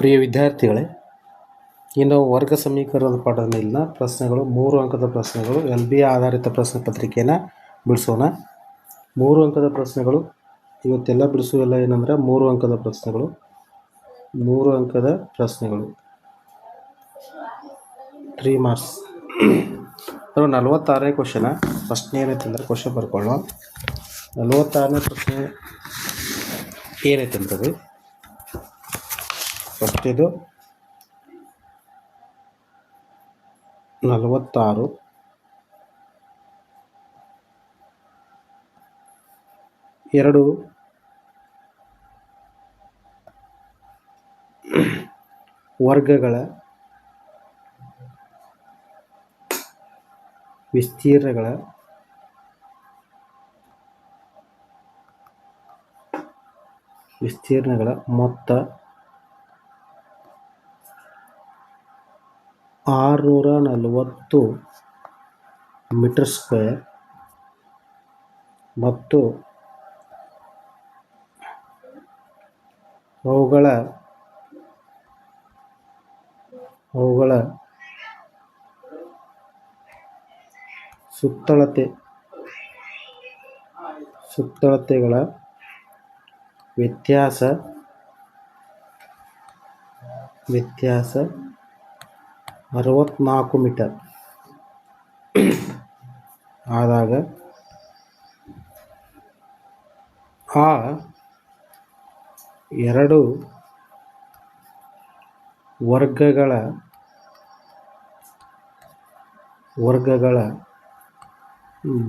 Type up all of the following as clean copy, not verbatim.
ಪ್ರಿಯ ವಿದ್ಯಾರ್ಥಿಗಳೇ, ಇನ್ನು ವರ್ಗ ಸಮೀಕರಣದ ಪಾಠದ ಮೇಲಿನ ಪ್ರಶ್ನೆಗಳು 3 ಅಂಕದ ಪ್ರಶ್ನೆಗಳು LB ಆಧಾರಿತ ಪ್ರಶ್ನೆ ಪತ್ರಿಕೆಯನ್ನು ಬಿಡಿಸೋಣ. 3 ಅಂಕದ ಪ್ರಶ್ನೆಗಳು ಇವತ್ತೆಲ್ಲ ಬಿಡಿಸುವೆಲ್ಲ ಏನಂದರೆ 3 ಅಂಕದ ಪ್ರಶ್ನೆಗಳು 3 ಮಾರ್ಕ್ಸ್. ಅದು 46ನೇ ಕ್ವಶನ. ಫಸ್ಟ್ನೇ ಏನೈತೆ ಅಂದರೆ ಕ್ವಶನ್ ಬರ್ಕೊಳ್ಳೋ. 46ನೇ ಪ್ರಶ್ನೆ ಏನೈತೆ ಅಂತದ್ದು ಫಸ್ಟ್ ಇದು 46 2 ವರ್ಗಗಳ ವಿಸ್ತೀರ್ಣಗಳ ಮೊತ್ತ 640 ಮೀಟರ್ ಸ್ಕ್ವೇರ್ ಮತ್ತು ಅವುಗಳ ಸುತ್ತಳತೆಗಳ ವ್ಯತ್ಯಾಸ 64 ಮೀಟರ್ ಆದಾಗ ಆ ಎರಡು ವರ್ಗಗಳ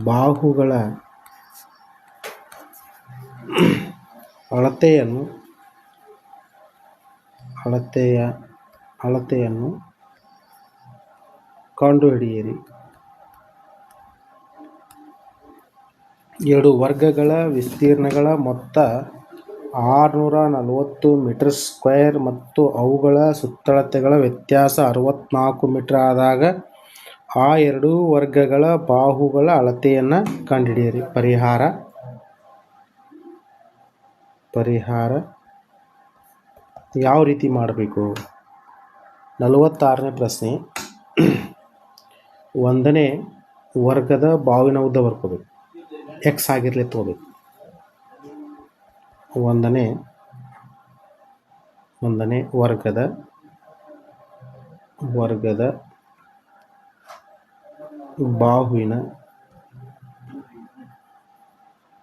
ಬಾಹುಗಳ ಅಳತೆಯನ್ನು ಕಂಡುಹಿಡಿಯಿರಿ. ಎರಡು ವರ್ಗಗಳ ವಿಸ್ತೀರ್ಣಗಳ ಮೊತ್ತ 640 ಮೀಟರ್ ಸ್ಕ್ವೇರ್ ಮತ್ತು ಅವುಗಳ ಸುತ್ತಳತೆಗಳ ವ್ಯತ್ಯಾಸ 64 ಮೀಟರ್ ಆದಾಗ ಆ ಎರಡೂ ವರ್ಗಗಳ ಬಾಹುಗಳ ಅಳತೆಯನ್ನು ಕಂಡುಹಿಡಿಯಿರಿ. ಪರಿಹಾರ ಯಾವ ರೀತಿ ಮಾಡಬೇಕು? 46ನೇ ಪ್ರಶ್ನೆ, 1ನೇ ವರ್ಗದ ಬಾವಿನ ಉದ್ದ ಬರ್ಕೋಬೇಕು. X ಆಗಿರಲಿ ತಗೋಬೇಕು. 1ನೇ ವರ್ಗದ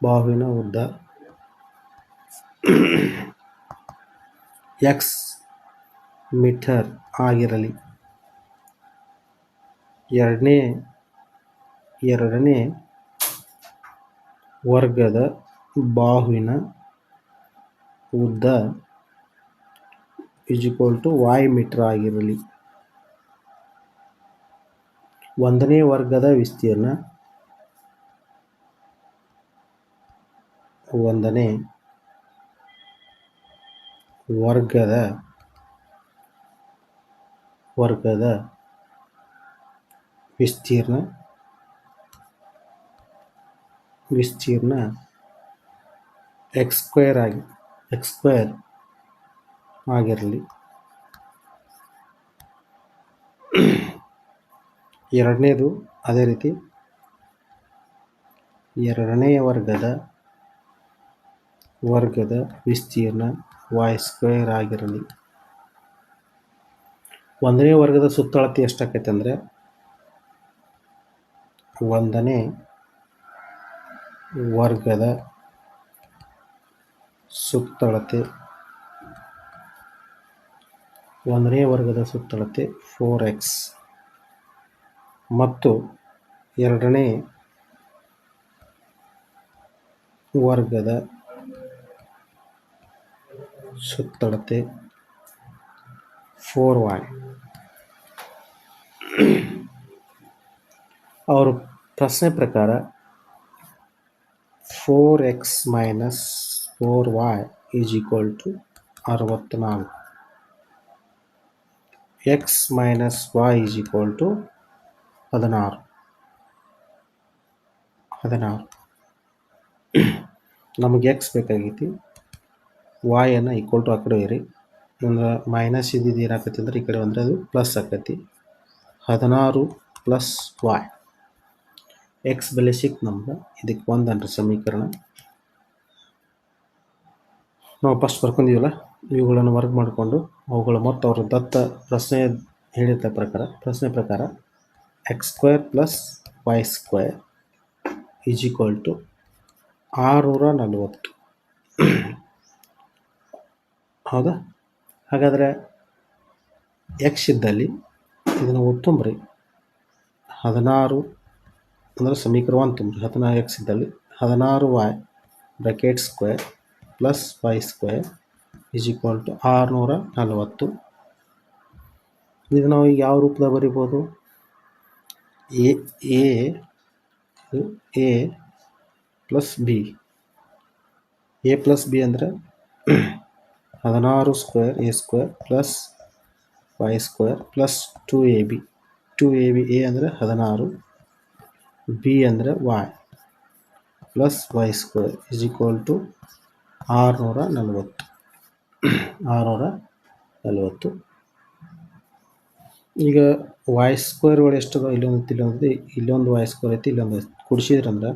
ಬಾಹುವಿನ ಉದ್ದ X ಮೀಟರ್ ಆಗಿರಲಿ. ಎರಡನೇ ವರ್ಗದ ಬಾಹುವಿನ ಉದ್ದ Y ಮೀಟರ್ ಆಗಿರಲಿ. 1ನೇ ವರ್ಗದ ವಿಸ್ತೀರ್ಣ 1ನೇ ವರ್ಗದ ವಿಸ್ತೀರ್ಣ X ಸ್ಕ್ವೇರ್ ಆಗಿರಲಿ. ಎರಡನೇದು ಅದೇ ರೀತಿ ಎರಡನೇ ವರ್ಗದ ವಿಸ್ತೀರ್ಣ Y ಸ್ಕ್ವೇರ್ ಆಗಿರಲಿ. 1ನೇ ವರ್ಗದ ಸುತ್ತಳತೆ ಎಷ್ಟಾಕೈತೆ ಅಂದರೆ 1ನೇ ವರ್ಗದ ಸುತ್ತಳತೆ 4x ಮತ್ತು ಎರಡನೇ ವರ್ಗದ ಸುತ್ತಳತೆ 4y. ಅವರ ಪ್ರಶ್ನೆ ಪ್ರಕಾರ 4x minus 4y is equal to 64. x minus y is equal to 16. ನಮಗೆ x ಬೇಕಾಗೈತಿ, y ಅನ್ನು ಈಕ್ವಲ್ ಟು ಆ ಕಡೆ ಇರಿ. ಅಂದ್ರೆ ಮೈನಸ್ ಇದ್ದಿದ್ದು ಏನಾಕತಿ ಅಂದ್ರೆ ಈ ಕಡೆ ಬಂದರೆ ಅದು ಪ್ಲಸ್ ಆಕತಿ. 16 ಪ್ಲಸ್ y ಎಕ್ಸ್ ಬೆಲೆ ಸಿಕ್ತು ನಮ್ಗೆ. ಇದಕ್ಕೆ ಒಂದನ್ರಿ ಸಮೀಕರಣ ನಾವು ಫಸ್ಟ್ ಬರ್ಕೊಂಡಿವಲ್ಲ, ಇವುಗಳನ್ನು ವರ್ಕ್ ಮಾಡಿಕೊಂಡು ಅವುಗಳ ಮತ್ತು ಅವರ ದತ್ತ ಪ್ರಶ್ನೆ ಹೇಳಿದ ಪ್ರಕಾರ x square plus y square is equal to 640. ಹೌದಾ? ಹಾಗಾದರೆ ಎಕ್ಸ್ ಇದ್ದಲ್ಲಿ ಇದನ್ನು ತುಂಬ್ರಿ. 16 ಅಂದರೆ ಸಮೀಕರಣ 1 ತುಂಬ್ರಿ. 16 ಎಕ್ಸ್ ಇದ್ದಲ್ಲಿ 16y bracket square plus y square is equal to 640. ಇದು ನಾವು ಈಗ ಯಾವ ರೂಪದಾಗ ಬರಿಬೋದು? A plus b. A plus b ಅಂದರೆ 16 square a square plus y square plus 2ab. 2ab a ಅಂದರೆ 16, ಬಿ ಅಂದರೆ y plus y square is equal to 640. ಈಗ ವೈ ಸ್ಕ್ವೇರ್ಗಳು ಎಷ್ಟದ? ಇಲ್ಲೊಂದು ವೈ ಸ್ಕ್ವೇರ್ ಐತಿ, ಇಲ್ಲೊಂದು ಕೂಡಿಸಿದ್ರಂದ್ರೆ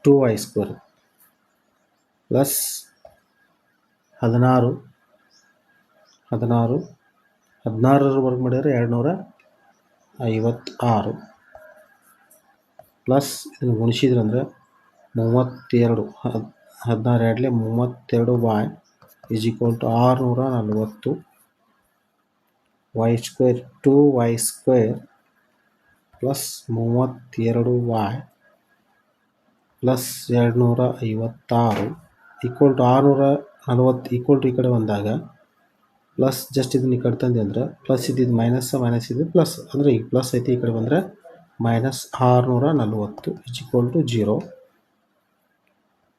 2y ಸ್ಕ್ವೇರ್ ಪ್ಲಸ್ 16 ಮಾಡಿದರೆ 256 ಪ್ಲಸ್ ಇದನ್ನು ಗುಣಿಸಿದ್ರಂದ್ರೆ 32. 16 ಎರಡಲೆ 32y is equal to 640. Y square 2y square plus 32y plus 256 equal to 640 equal to ಈ ಕಡೆ ಬಂದಾಗ ಪ್ಲಸ್ ಜಸ್ಟ್ ಇದನ್ನ ಈ ಕಡೆ ತಂದೆ ಅಂದ್ರೆ ಪ್ಲಸ್ ಇದ್ದಿದ್ದು ಮೈನಸ್ ಇದ್ದು ಪ್ಲಸ್, ಅಂದರೆ ಈಗ ಪ್ಲಸ್ ಐತಿ, ಈ ಕಡೆ ಬಂದರೆ minus 640 is equal to 0.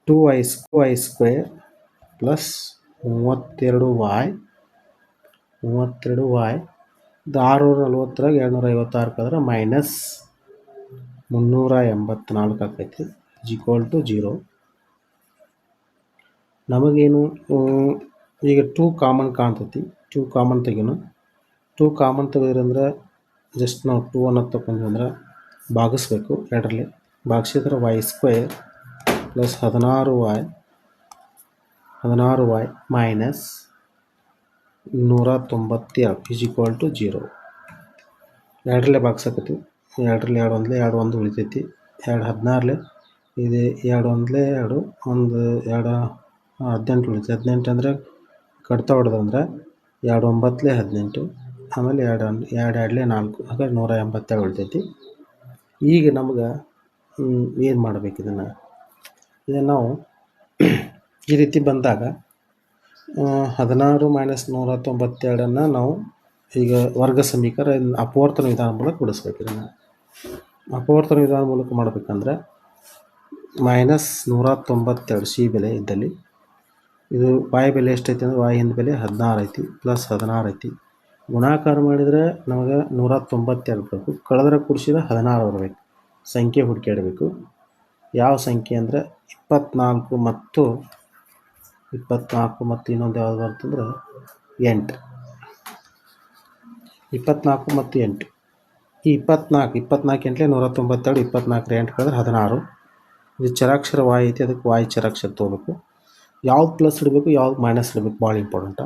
2y square plus 32y ಇದು 640ರಾಗ 256 ಕಳೆದ್ರೆ ಮೈನಸ್ 384 ಆಕೈತಿ ಇಸ್ ಈಕ್ವಲ್ ಟು 0. ನಮಗೇನು ಈಗ 2 ಕಾಮನ್ ಕಾಣ್ತೈತಿ. 2 ಕಾಮನ್ ತೆಗಿನು. 2 ಕಾಮನ್ ತೆಗೆದ್ರಂದ್ರೆ ಜಸ್ಟ್ ನಾವು 2 ಅನ್ನೋದು ತಗೊಂಡ್ವಿ ಅಂದ್ರೆ ಭಾಗಿಸ್ಬೇಕು. ಎರಡರಲ್ಲಿ ಭಾಗಿಸಿದ್ರೆ y square plus 16y minus 192 is equal to 0. ಎರಡರಲ್ಲೇ ಭಾಗಿಸಕತ್ತೀವಿ. ಎರಡರಲ್ಲಿ 2 ಒಂದಲೇ 2 ಉಳಿತೈತಿ. 2 16 ಇದೆ, 2 ಒಂದಲೇ 2 1 2 18 ಉಳಿತೈತಿ. 18 ಅಂದರೆ ಕಡ್ತಾ ಹೊಡೆದಂದ್ರೆ 2 9 18, ಆಮೇಲೆ 2 2 4, ಹಾಗಾದ್ರೆ 187 ಉಳಿತೈತಿ. ಈಗ ನಮ್ಗೆ ಏನು ಮಾಡಬೇಕು? ಇದನ್ನು ನಾವು ಈ ರೀತಿ ಬಂದಾಗ 16 ಮೈನಸ್ 192 ನಾವು ಈಗ ವರ್ಗ ಸಮೀಕರಣ ಅಪವರ್ತನ ವಿಧಾನ ಮೂಲಕ ಬಿಡಿಸ್ಬೇಕು. ಇದನ್ನು ಅಪವರ್ತನ ವಿಧಾನ ಮೂಲಕ ಮಾಡಬೇಕಂದ್ರೆ ಮೈನಸ್ 192 ಸಿ ಬೆಲೆ ಇದ್ದಲ್ಲಿ ಇದು y ಬೆಲೆ ಎಷ್ಟೈತಿ ಅಂದರೆ y ಹಿಂದ ಬೆಲೆ 16 ಐತಿ ಪ್ಲಸ್ 16 ಐತಿ. ಗುಣಾಕಾರ ಮಾಡಿದರೆ ನಮಗೆ 192 ಬರಬೇಕು. ಕಳೆದ್ರೆ ಕೂಡಿಸಿದ್ರೆ 16 ಬರಬೇಕು. ಸಂಖ್ಯೆ ಹುಡುಕಾಡಬೇಕು. ಯಾವ ಸಂಖ್ಯೆ ಅಂದರೆ 24 ಮತ್ತು ಇನ್ನೊಂದು ಯಾವ್ದು ಬರ್ತಂದ್ರೆ 8. 24 ಮತ್ತು 8. ಈ 24 ಎಂಟ್ಲೆ 192, 24 8 ಕಳೆದ್ರೆ 16. ಇದು ಚರಾಕ್ಷರ y ಐತಿ, ಅದಕ್ಕೆ y ಚರಾಕ್ಷರ ತೊಗೋಬೇಕು. ಯಾವ್ದು ಪ್ಲಸ್ ಇಡಬೇಕು, ಯಾವ್ದು ಮೈನಸ್ ಇಡಬೇಕು ಭಾಳ ಇಂಪಾರ್ಟೆಂಟ.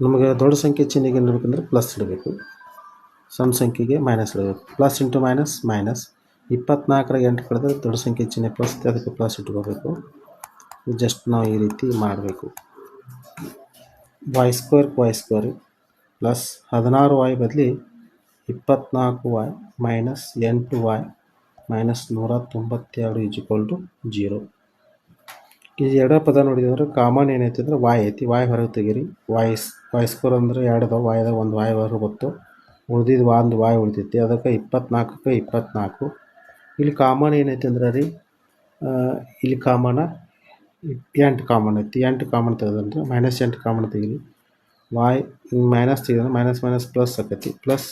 ನಮಗೆ ದೊಡ್ಡ ಸಂಖ್ಯೆ ಚಿಹ್ನೆಗೆ ಏನು ಇಡಬೇಕಂದ್ರೆ ಪ್ಲಸ್ ಇಡಬೇಕು, ಸಣ್ಣ ಸಂಖ್ಯೆಗೆ ಮೈನಸ್ ಇಡಬೇಕು. Plus into minus minus. 24 8 ಕಳೆದ್ರೆ ದೊಡ್ಡ ಸಂಖ್ಯೆ ಚಿಹ್ನೆ ಪ್ಲಸ್, ಅದಕ್ಕೆ ಪ್ಲಸ್ ಇಟ್ಕೋಬೇಕು. ಜಸ್ಟ್ ನಾವು ಈ ರೀತಿ ಮಾಡಬೇಕು. ವೈ ಸ್ಕ್ವೇರ್ ಪ್ಲಸ್ 16y ಬದಲಿ 24y minus 8y minus 192 is equal to 0. ಇದು ಎರಡೇ ಪದ ನೋಡಿದ್ರೆ ಕಾಮನ್ ಏನೈತಿ ಅಂದರೆ y ಐತಿ. y ಹೊರಗೆ ತೆಗೀರಿ. ವೈ ಸ್ಕ್ವೇರ್ ಅಂದರೆ 2 ಅದಾವ. yದಾಗ ಒಂದು y ಹೊರಗೆ ಬಂತು, ಉಳಿದಿದ್ದು ಒಂದು y ಉಳಿತೈತಿ. ಅದಕ್ಕೆ 24ಕ್ಕೆ 24. ಇಲ್ಲಿ ಕಾಮನ್ ಏನೈತಿ ಅಂದ್ರೆ ರೀ, ಇಲ್ಲಿ ಕಾಮನ 8 ಕಾಮನ್ ಐತಿ. 8 ಕಾಮನ್ ತೆಗೆದಂದ್ರೆ ಮೈನಸ್ 8 ಕಾಮನ್ ತೆಗೀರಿ. y ಮೈನಸ್ ತೆಗೆದ್ರೆ ಮೈನಸ್ ಪ್ಲಸ್ ಆಕೈತಿ. Plus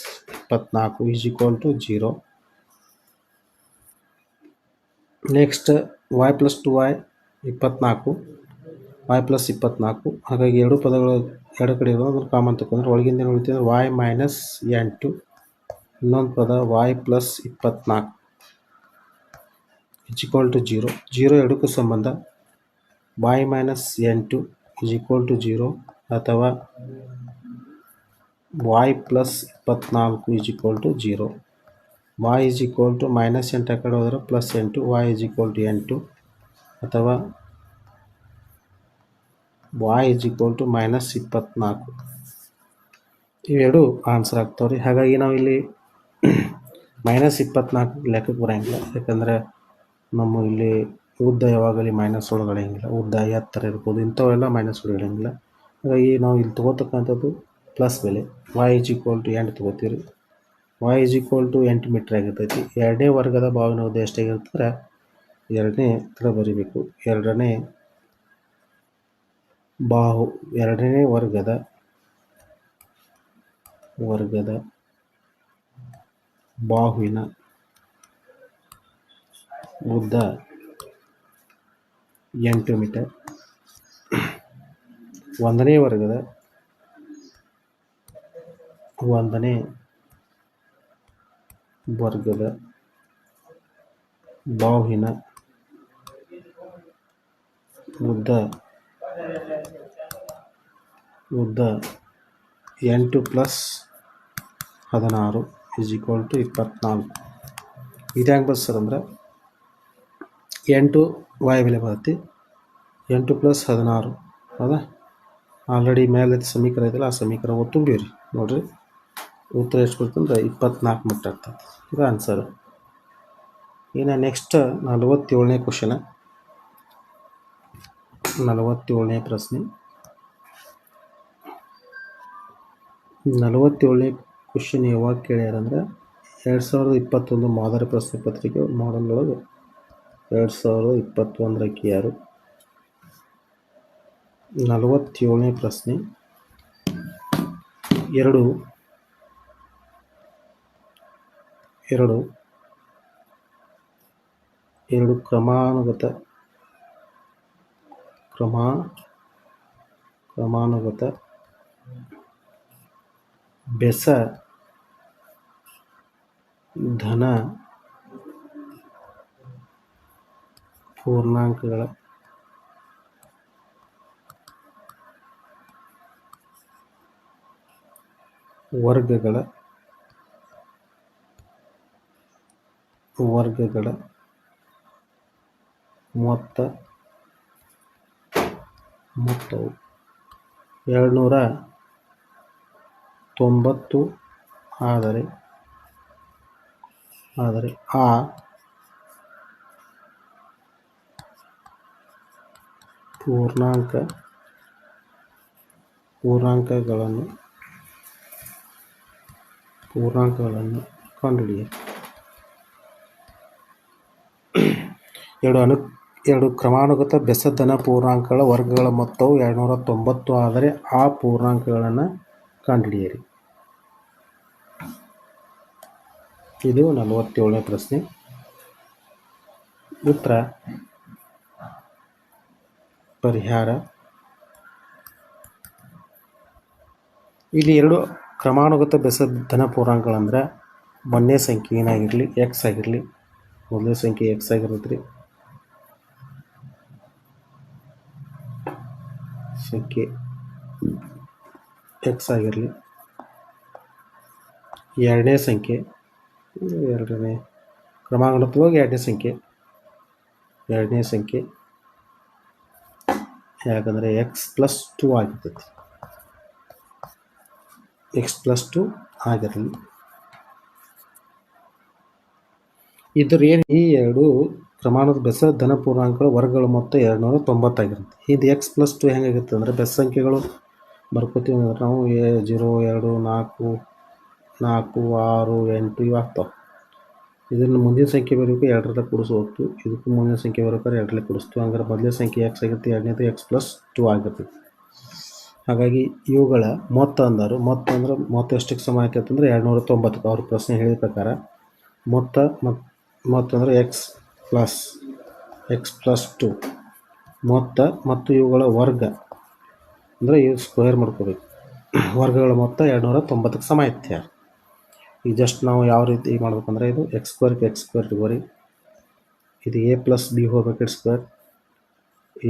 24 is equal to 0. Next y plus 2y 24 y plus 24. ಹಾಗಾಗಿ ಎರಡು ಪದಗಳು ಎರಡು ಕಡೆ ಇರೋದು ಕಾಮನ್ ತಗೊಂಡ್ರೆ ಒಳಗಿಂದ ಏನು ಉಳಿತಿದೆ y ಮೈನಸ್ n2. ಇನ್ನೊಂದು ಪದ y plus 24 is equal to 0. 0 ಎರಡಕ್ಕೂ ಸಂಬಂಧ y minus n2 is equal to 0 ಅಥವಾ y plus 24 is equal to 0. y is equal to minus 8 ಆ ಕಡೆ ಹೋದರೆ plus 8 y is equal to 8 ಅಥವಾ y is equal to minus 24. ಇವೆರಡು answer ಆಗ್ತಾವೆ ರೀ. ಹಾಗಾಗಿ ನಾವು ಇಲ್ಲಿ ಮೈನಸ್ 24 ಲೆಕ್ಕಕ್ಕೆ ಬರೋಂಗಿಲ್ಲ, ಯಾಕಂದರೆ ನಮ್ಮ ಇಲ್ಲಿ ಉದ್ದ ಯಾವಾಗಲಿ ಮೈನಸ್ ಒಳಗಡೆಯಂಗಿಲ್ಲ, ಉದ್ದ ಎತ್ತರ ಇರ್ಬೋದು, ಇಂಥವೆಲ್ಲ ಮೈನಸ್ ಒಳಗಡೆಯಂಗಿಲ್ಲ. ಹಾಗಾಗಿ ನಾವು ಇಲ್ಲಿ ತೊಗೋತಕ್ಕಂಥದ್ದು ಪ್ಲಸ್ ಬೆಲೆ y ಇಸ್ ಈಕ್ವಲ್ ಟು 8 ತೊಗೋತೀವಿ. y is equal to 8 metre ಆಗಿರ್ತೈತಿ. ಎರಡನೇ ವರ್ಗದ ಬಾವಿನ ಉದ್ದ ಎಷ್ಟಾಗಿರ್ತಂದ್ರೆ ಎರಡನೇ ಥರ ಬರೀಬೇಕು. ಎರಡನೇ ವರ್ಗದ ಬಾಹುವಿನ ಉದ್ದ 8 ಮೀಟರ್. ಒಂದನೇ ವರ್ಗದ ಬಾಹುವಿನ ಉದ್ದ 8 ಪ್ಲಸ್ 16 ಇಸ್ ಈಕ್ವಲ್ ಟು 24. ಇದು ಹೆಂಗೆ ಬರ್ತದೆ ಸರ್ ಅಂದ್ರೆ 8 y ಬೆಲೆ ಬರುತ್ತೆ, 8 ಪ್ಲಸ್ 16 ಹೌದಾ. ಆಲ್ರೆಡಿ ಮೇಲೆ ಸಮೀಕರಣ ಇದೆಯಲ್ಲ, ಆ ಸಮೀಕರಣ ತುಂಬಿರಿ ನೋಡಿರಿ, ಉತ್ತರ ಎಷ್ಟು ಬರ್ತಂದ್ರೆ 24 ಮೀಟರ್ ಆಗ್ತದೆ. ಇದು ಆನ್ಸರ್. ಇನ್ನು ನೆಕ್ಸ್ಟ್ 47ನೇ ಕ್ವಶನ್, 47ನೇ ಪ್ರಶ್ನೆ. 47ನೇ ಕ್ವಶನ್ ಯಾವಾಗ ಕೇಳ್ಯಾರಂದ್ರೆ 2021 ಮಾದರಿ ಪ್ರಶ್ನೆ ಪತ್ರಿಕೆ ಮಾಡಲ್ ಒಳಗೆ 2021 ಕೇಳ್ಯಾರು. 47ನೇ ಪ್ರಶ್ನೆ. ಎರಡು ಕ್ರಮಾನುಗತ ಬೆಸ ಧನ ಪೂರ್ಣಾಂಕಗಳ ವರ್ಗಗಳ ಮೊತ್ತವು 290 ಆದರೆ ಆ ಪೂರ್ಣಾಂಕಗಳನ್ನು ಕಂಡುಹಿಡಿಯಿರಿ. ಎರಡು ಕ್ರಮಾನುಗತ ಬೆಸಧನ ಪೂರ್ಣಾಂಕಗಳ ವರ್ಗಗಳ ಮೊತ್ತವು 290 ಆದರೆ ಆ ಪೂರ್ಣಾಂಕಗಳನ್ನು ಕಂಡುಹಿಡಿಯಿರಿ. ಇದು 47ನೇ ಪ್ರಶ್ನೆ. ಉತ್ತರ ಪರಿಹಾರ. ಇಲ್ಲಿ ಎರಡು ಕ್ರಮಾನುಗತ ಬೆಸಧನ ಪೂರ್ಣಾಂಕಗಳಂದ್ರೆ ಒಂದನೇ ಸಂಖ್ಯೆ ಏನಾಗಿರಲಿ ಎಕ್ಸ್ ಆಗಿರಲಿ, ಮೊದಲನೇ ಸಂಖ್ಯೆ ಎಕ್ಸ್ ಆಗಿರುತ್ತೆ ರೀ, ಸಂಖ್ಯೆ ಎಕ್ಸ್ ಆಗಿರಲಿ. ಎರಡನೇ ಕ್ರಮಾನುಗತವಾಗಿ ಎರಡನೇ ಸಂಖ್ಯೆ ಯಾಕಂದರೆ ಎಕ್ಸ್ ಪ್ಲಸ್ 2 ಆಗಿರ್ತೈತಿ, ಎಕ್ಸ್ ಪ್ಲಸ್ 2 ಆಗಿರಲಿ. ಈ ಎರಡು ಕ್ರಮಾನುಗತ ಬೆಸ ಧನ ಪೂರ್ಣಾಂಕಗಳ ವರ್ಗಗಳ ಮೊತ್ತ 290 ಆಗಿರುತ್ತೆ. ಇದು ಎಕ್ಸ್ ಪ್ಲಸ್ 2 ಹೆಂಗಾಗಿರುತ್ತೆ ಅಂದರೆ ಬೆಸ ಸಂಖ್ಯೆಗಳು ಬರ್ಕೋತೀವಿ ಅಂದ್ರೆ ನಾವು 0, 2, 4, 6, 8 ಇವು ಆಗ್ತಾವೆ. ಇದನ್ನು ಮುಂದಿನ ಸಂಖ್ಯೆ ಬರಬೇಕು 2ರಲ್ಲಿ ಕೂಡಿಸೋದು, ಇದಕ್ಕೂ ಮುಂದಿನ ಸಂಖ್ಯೆ ಬರ್ಬೇಕಾದ್ರೆ 2ರಲ್ಲಿ ಕೂಡಿಸ್ತೀವಿ. ಹಂಗಾರೆ ಮೊದಲನೇ ಸಂಖ್ಯೆ ಎಕ್ಸ್ ಆಗಿರುತ್ತೆ, ಎರಡನೇದು ಎಕ್ಸ್ ಪ್ಲಸ್ 2 ಆಗಿರ್ತೈತಿ. ಹಾಗಾಗಿ ಇವುಗಳ ಮೊತ್ತ ಅಂದರು. ಮೊತ್ತ ಎಷ್ಟಕ್ಕೆ ಸಮ ಆಯ್ತು ಅಂದರೆ 290. ಅವ್ರ ಪ್ರಶ್ನೆ ಹೇಳಿದ ಪ್ರಕಾರ ಮೊತ್ತ ಅಂದರೆ ಎಕ್ಸ್ ಪ್ಲಸ್ 2 ಮೊತ್ತ ಮತ್ತು ಇವುಗಳ ವರ್ಗ ಅಂದರೆ ಇವು ಸ್ಕ್ವೇರ್ ಮಾಡ್ಕೋಬೇಕು. ವರ್ಗಗಳ ಮೊತ್ತ 290ಕ್ಕೆ ಸಮ ಐತೆ. ಈಗ ಜಸ್ಟ್ ನಾವು ಯಾವ ರೀತಿ ಮಾಡ್ಬೇಕಂದ್ರೆ ಇದು ಎಕ್ಸ್ ಸ್ಕ್ವೇರ್ ತಗೋರಿ. ಇದು a plus b whole bracket square,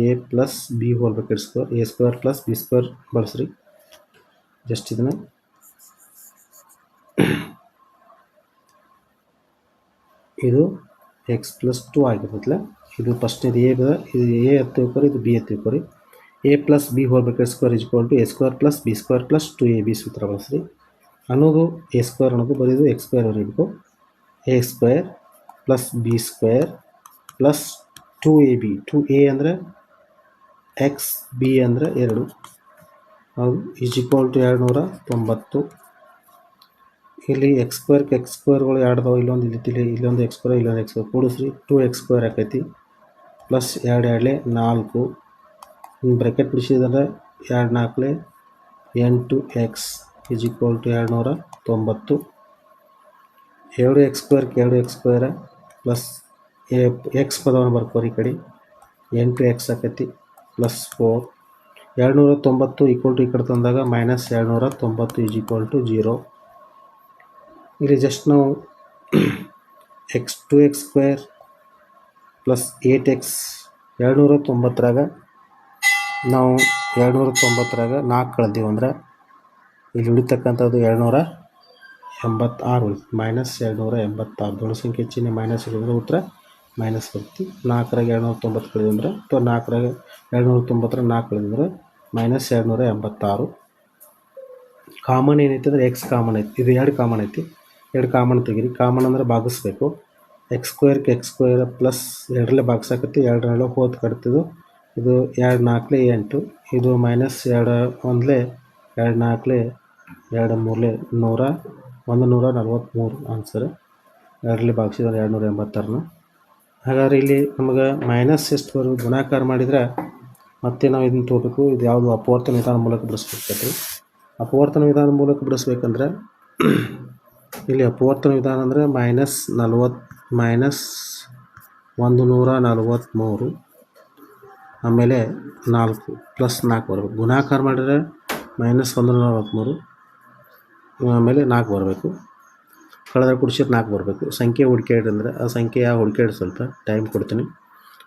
a plus b whole bracket square, a square plus b square ಬಳಸ್ರಿ. ಜಸ್ಟ್ ಇದನ್ನು ಇದು ಎಕ್ಸ್ ಪ್ಲಸ್ 2 ಆಗಿರ್ತೈತಲ್ಲ. ಇದು ಫಸ್ಟ್ನೇದು ಎ ಇದು ಎ ಎತ್ತಿಕೋರಿ, ಇದು ಬಿ ಎತ್ತಿಕೋರಿ. A plus b whole bracket square is equal to a square plus b square plus 2ab ಸೂತ್ರ ಬಳಸ್ರಿ. ಅನ್ನೋದು ಎ ಸ್ಕ್ವೇರ್ ಅನ್ನೋದು ಬರೀದು ಎಕ್ಸ್ ಸ್ಕ್ವೇರ್ ಬರೀಬೇಕು. A square plus b square plus 2ab. 2a ಅಂದರೆ ಎಕ್ಸ್, ಬಿ ಅಂದರೆ 2, ಹೌದು, ಈಸ್ ಈಕ್ವಲ್ ಟು 290. ಇಲ್ಲಿ ಎಕ್ಸ್ ಸ್ಕ್ವೇರ್ಗಳು ಎರಡ್ದಾವೆ. ಇಲ್ಲೊಂದು ಇಲ್ಲೊಂದು ಎಕ್ಸ್ ಸ್ಕ್ವೇರ್, ಇಲ್ಲೊಂದು ಎಕ್ಸ್ ಸ್ಕ್ವೇರ್ ಕೂಡಿಸ್ರಿ. 2x ಸ್ಕ್ವೇರ್ ಆಕೈತಿ ಪ್ಲಸ್ 2 2 4. ಬ್ರ್ಯಾಕೆಟ್ ಬಿಡಿಸಿದ್ರೆ 2 4 8x is equal to 290. 2x square plus x ಪದವನ್ನು ಬರ್ಕೋರಿ ಈ ಕಡೆ. 8x ಆಕೈತಿ ಪ್ಲಸ್ 4. 290 ಈಕ್ವಲ್ ಟು ಈ ಕಡೆ ತಂದಾಗ ಮೈನಸ್ 290 ಈಸ್ ಈಕ್ವಲ್ ಟು 0. ಇಲ್ಲಿ ಜಸ್ಟ್ ನಾವು 2x ಸ್ಕ್ವೇರ್ ಪ್ಲಸ್ 8x 290ರಾಗ ನಾವು 290ರಾಗ 4 ಕಳೆದೀವಿ ಅಂದ್ರೆ ಇಲ್ಲಿ ಉಳಿತಕ್ಕಂಥದ್ದು 286 ಉಳಿತು. ಮೈನಸ್ 286 ದೊಡ್ಡ ಸಂಖ್ಯೆ ಚಿಹ್ನೆ ಮೈನಸ್ ಇರೋದ್ರೆ ಉತ್ತರ ಮೈನಸ್ ಬರ್ತಿ. 4ರಾಗ 290 ಕಳೆದಂದ್ರೆ ಅಥವಾ 4ರಾಗ 290 4 ಕಳೆದಂದ್ರೆ ಮೈನಸ್ 286. ಕಾಮನ್ ಏನೈತಿ ಅಂದ್ರೆ ಎಕ್ಸ್ ಕಾಮನ್ ಐತಿ. ಇದು 2 ಕಾಮನ್ ಐತಿ. 2 ಕಾಮನ್ ತೆಗೀರಿ. ಕಾಮನ್ ಅಂದ್ರೆ ಭಾಗಿಸ್ಬೇಕು. ಎಕ್ಸ್ ಸ್ಕ್ವೇರ್ ಪ್ಲಸ್ 2ರಲ್ಲೇ ಭಾಗಿಸಾಕತ್ತಿ. 2 ಹೋದ್ ಕಟ್ತಿದ್ದು. ಇದು 2 4 8. ಇದು ಮೈನಸ್ 2 1 2 4 2 3 143 ಆನ್ಸರ್. 2ರಲ್ಲೇ ಭಾಗಿಸಿದ್ರೆ 286. ಹಾಗಾದ್ರೆ ಇಲ್ಲಿ ನಮಗೆ ಮೈನಸ್ ಎಷ್ಟು ಬರೋದು? ಗುಣಾಕಾರ ಮಾಡಿದ್ರೆ ಮತ್ತೆ ನಾವು ಇದನ್ನು ತಗೋಬೇಕು. ಇದು ಯಾವುದು? ಅಪವರ್ತನ ವಿಧಾನ ಮೂಲಕ ಬಿಡಿಸ್ಬೇಕಾಗ್ತದೆ. ಅಪವರ್ತನ ವಿಧಾನ ಮೂಲಕ ಬಿಡಿಸ್ಬೇಕಂದ್ರೆ ಇಲ್ಲಿ ಅಪವರ್ತನ ವಿಧಾನ ಅಂದರೆ ಮೈನಸ್ 143 ಆಮೇಲೆ 4 ಪ್ಲಸ್ 4 ಬರಬೇಕು. ಗುಣಾಕಾರ ಮಾಡಿದರೆ ಮೈನಸ್ 143 ಆಮೇಲೆ 4 ಬರಬೇಕು. ಕಳೆದ್ರೆ ಕುಡಿಸಿದ್ರೆ 4 ಬರಬೇಕು. ಸಂಖ್ಯೆ ಹುಡುಕಾಡಿ ಅಂದರೆ ಆ ಸಂಖ್ಯೆ ಯಾವ ಹುಡುಕಾಡಿ ಸ್ವಲ್ಪ ಟೈಮ್ ಕೊಡ್ತೀನಿ.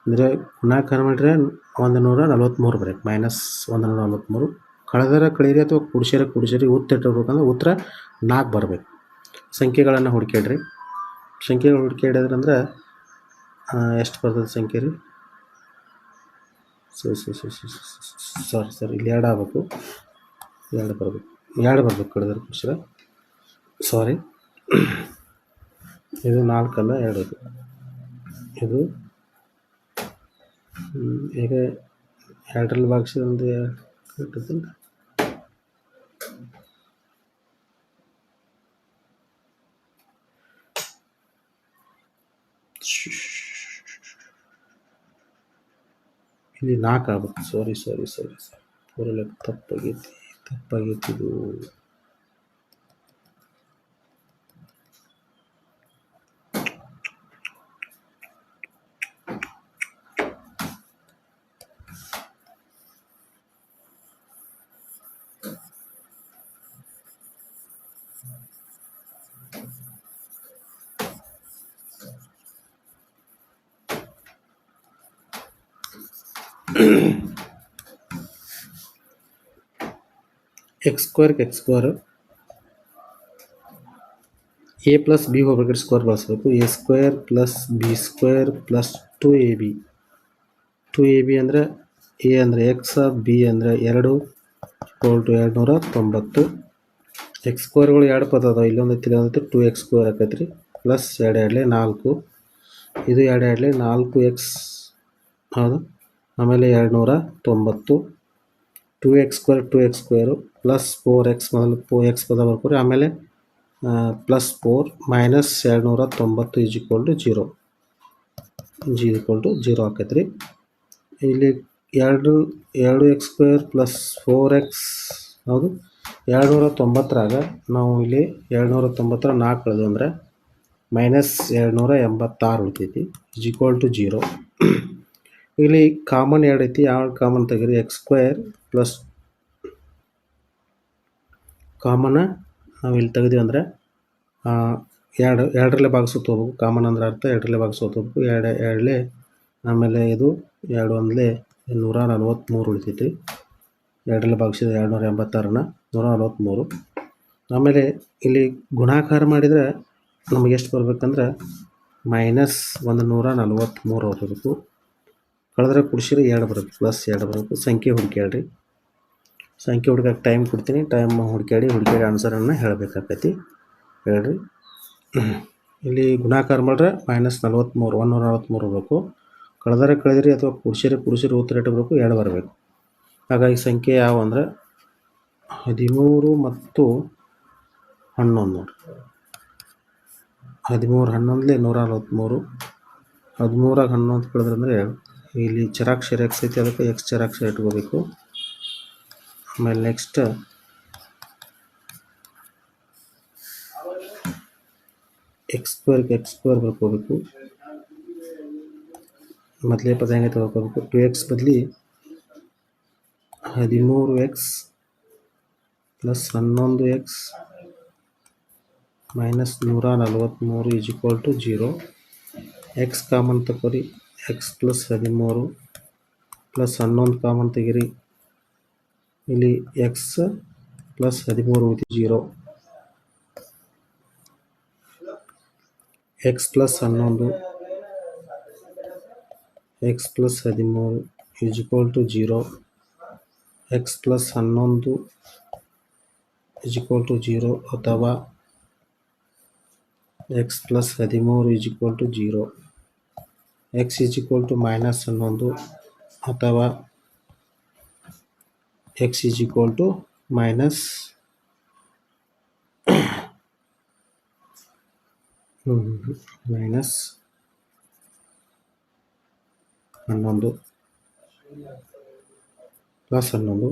ಅಂದರೆ ಗುಣಾಕಾರ ಮಾಡಿದ್ರೆ 143 ಬರಬೇಕು. ಮೈನಸ್ 143 ಕಳೆದರೆ ಕಳೀರಿ ಅಥವಾ ಕುಡಿಸಿರಿ ಉತ್ತರ ಇಟ್ಬೇಕಂದ್ರೆ ಉತ್ತರ 4 ಬರಬೇಕು. ಸಂಖ್ಯೆಗಳನ್ನು ಹುಡುಕಾಡ್ರಿ. ಸಂಖ್ಯೆಗಳು ಹುಡುಕಾಡಿದ್ರಂದ್ರೆ ಎಷ್ಟು ಬರ್ತದೆ ಸಂಖ್ಯೆ ರೀ? ಸರಿ ಇಲ್ಲಿ 2 ಆಗಬೇಕು. 2 ಬರಬೇಕು ಕಳೆದ್ರೆ ಕುಡಿಸಿದ್ರೆ. ಸಾರಿ, ಇದು 4 ಅಲ್ಲ 2. ಇದು ಈಗ 2ರಲ್ಲಿ ಭಾಗಿಸಿದ್ರೆ ಕಟ್ಟುತ್ತಿಲ್ಲ. ಇಲ್ಲಿ 4 ಆಗ್ಬೇಕು. ಸಾರಿ ಪೂರ ತಪ್ಪಾಗೈತಿ ಇದು. X square a plus b whole bracket square ಬಳಸಬೇಕು. A square plus b square plus 2ab. 2ab ಅಂದರೆ ಎ ಅಂದರೆ ಎಕ್ಸ್, ಬಿ ಅಂದರೆ 2 ಈಕ್ವಲ್ ಟು 290. ಎಕ್ಸ್ ಸ್ಕ್ವೇರ್ಗಳು 2 ಪದ ಅದಾವೆ. ಇಲ್ಲೊಂದು 2x ಸ್ಕ್ವೇರ್ ಆಕೈತೆ ರೀ. ಪ್ಲಸ್ 2 2 4. ಇದು 2 2 4x ಹೌದು. ಆಮೇಲೆ 290. 2x ಸ್ಕ್ವೇರು ಪ್ಲಸ್ 4x ಮೊದಲು x ಪದ ಬರ್ಕೋರಿ. ಆಮೇಲೆ plus 4 minus 290 is equal to 0. G equal to 0 ಆಕೈತೆ ರೀ. ಇಲ್ಲಿ 2x ಸ್ಕ್ವೇರ್ ಪ್ಲಸ್ 4x ಹೌದು. 290ರಾಗ ನಾವು ಇಲ್ಲಿ 290 4 ಕಳೆದು ಅಂದರೆ ಮೈನಸ್ 286 ಉಳಿತೈತಿ. Is equal to 0. ಇಲ್ಲಿ ಕಾಮನ್ ಎರಡು ಐತಿ, ಯಾವ ಕಾಮನ್ ತೆಗೀರಿ, ಎಕ್ಸ್ ಸ್ಕ್ವೇರ್ ಪ್ಲಸ್ ಕಾಮನ್ ನಾವು ಇಲ್ಲಿ ತೆಗೆದೀವಿ ಅಂದರೆ ಎರಡರಲ್ಲೇ ಭಾಗಿಸುತ್ತ ಹೋಗ್ಬೇಕು. ಕಾಮನ್ ಅಂದ್ರೆ ಅರ್ಥ ಎರಡರಲ್ಲೇ ಭಾಗಿಸುತ್ತ ಹೋಗ್ಬೇಕು. ಎರಡಲೇ ಆಮೇಲೆ ಇದು 2 ಒಂದಲೇ 143 ಉಳಿತೈತಿ. ಎರಡರಲ್ಲೇ ಭಾಗಿಸಿದ್ರೆ 286ನ 143. ಆಮೇಲೆ ಇಲ್ಲಿ ಗುಣಾಕಾರ ಮಾಡಿದರೆ ನಮಗೆ ಎಷ್ಟು ಬರ್ಬೇಕಂದ್ರೆ -143 ಬರಬೇಕು. ಕಳೆದ್ರೆ ಕುಡಿಸಿದ್ರೆ 2 ಬರುತ್ತೆ, +2 ಬರಬೇಕು. ಸಂಖ್ಯೆ ಹುಡುಕ್ಯಾಡ್ರಿ. ಸಂಖ್ಯೆ ಹುಡುಕಕ್ಕೆ ಟೈಮ್ ಕೊಡ್ತೀನಿ. ಟೈಮ್ ಹುಡುಕ್ಯಾಡಿ ಆನ್ಸರನ್ನು ಹೇಳಬೇಕಾಗೈತಿ. ಹೇಳ್ರಿ. ಇಲ್ಲಿ ಗುಣಾಕಾರ ಮಾಡಿದ್ರೆ -143 ಬರಬೇಕು. ಕಳೆದ್ರಿ ಅಥವಾ ಕುಡಿಸಿರಿ ಉತ್ತರ ಎಷ್ಟು ಬರಬೇಕು? 2 ಬರಬೇಕು. ಹಾಗಾಗಿ ಸಂಖ್ಯೆ ಯಾವ ಅಂದರೆ 13 ಮತ್ತು 11. 13 11 143. 13 11 ಕಳೆದ್ರೆ ಅಂದರೆ ಇಲ್ಲಿ ಚರಾಕ್ಷರ ಎಕ್ಸ್ ಐತಿ, ಅದಕ್ಕೆ ಎಕ್ಸ್ ಚರಾಕ್ಷರ ಇಟ್ಕೋಬೇಕು. ಆಮೇಲೆ ನೆಕ್ಸ್ಟ್ ಎಕ್ಸ್ ಸ್ಕ್ವೇರ್ ಬರ್ಕೋಬೇಕು. ಮೊದಲೇ ಪದ ಹೆಂಗೆ ತಗೋಬೇಕು? 2x ಬದಲಿ 13x plus 11x minus 143 = 0. X common ತಗೋರಿ. ಎಕ್ಸ್ ಪ್ಲಸ್ 13 ಪ್ಲಸ್ 11 ಕಾಮನ್ ತೆಗಿರಿ. ಇಲ್ಲಿ x plus 13 = 0. X plus 11 x plus 13 = 0. X plus 11 = 0 ಅಥವಾ ಎಕ್ಸ್ ಪ್ಲಸ್ 13 = 0. ಎಕ್ಸ್ -11 ಅಥವಾ ಎಕ್ಸ್ ಮೈನಸ್ -11 ಪ್ಲಸ್ 11.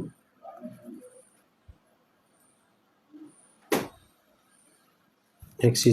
ಎಕ್ಸ್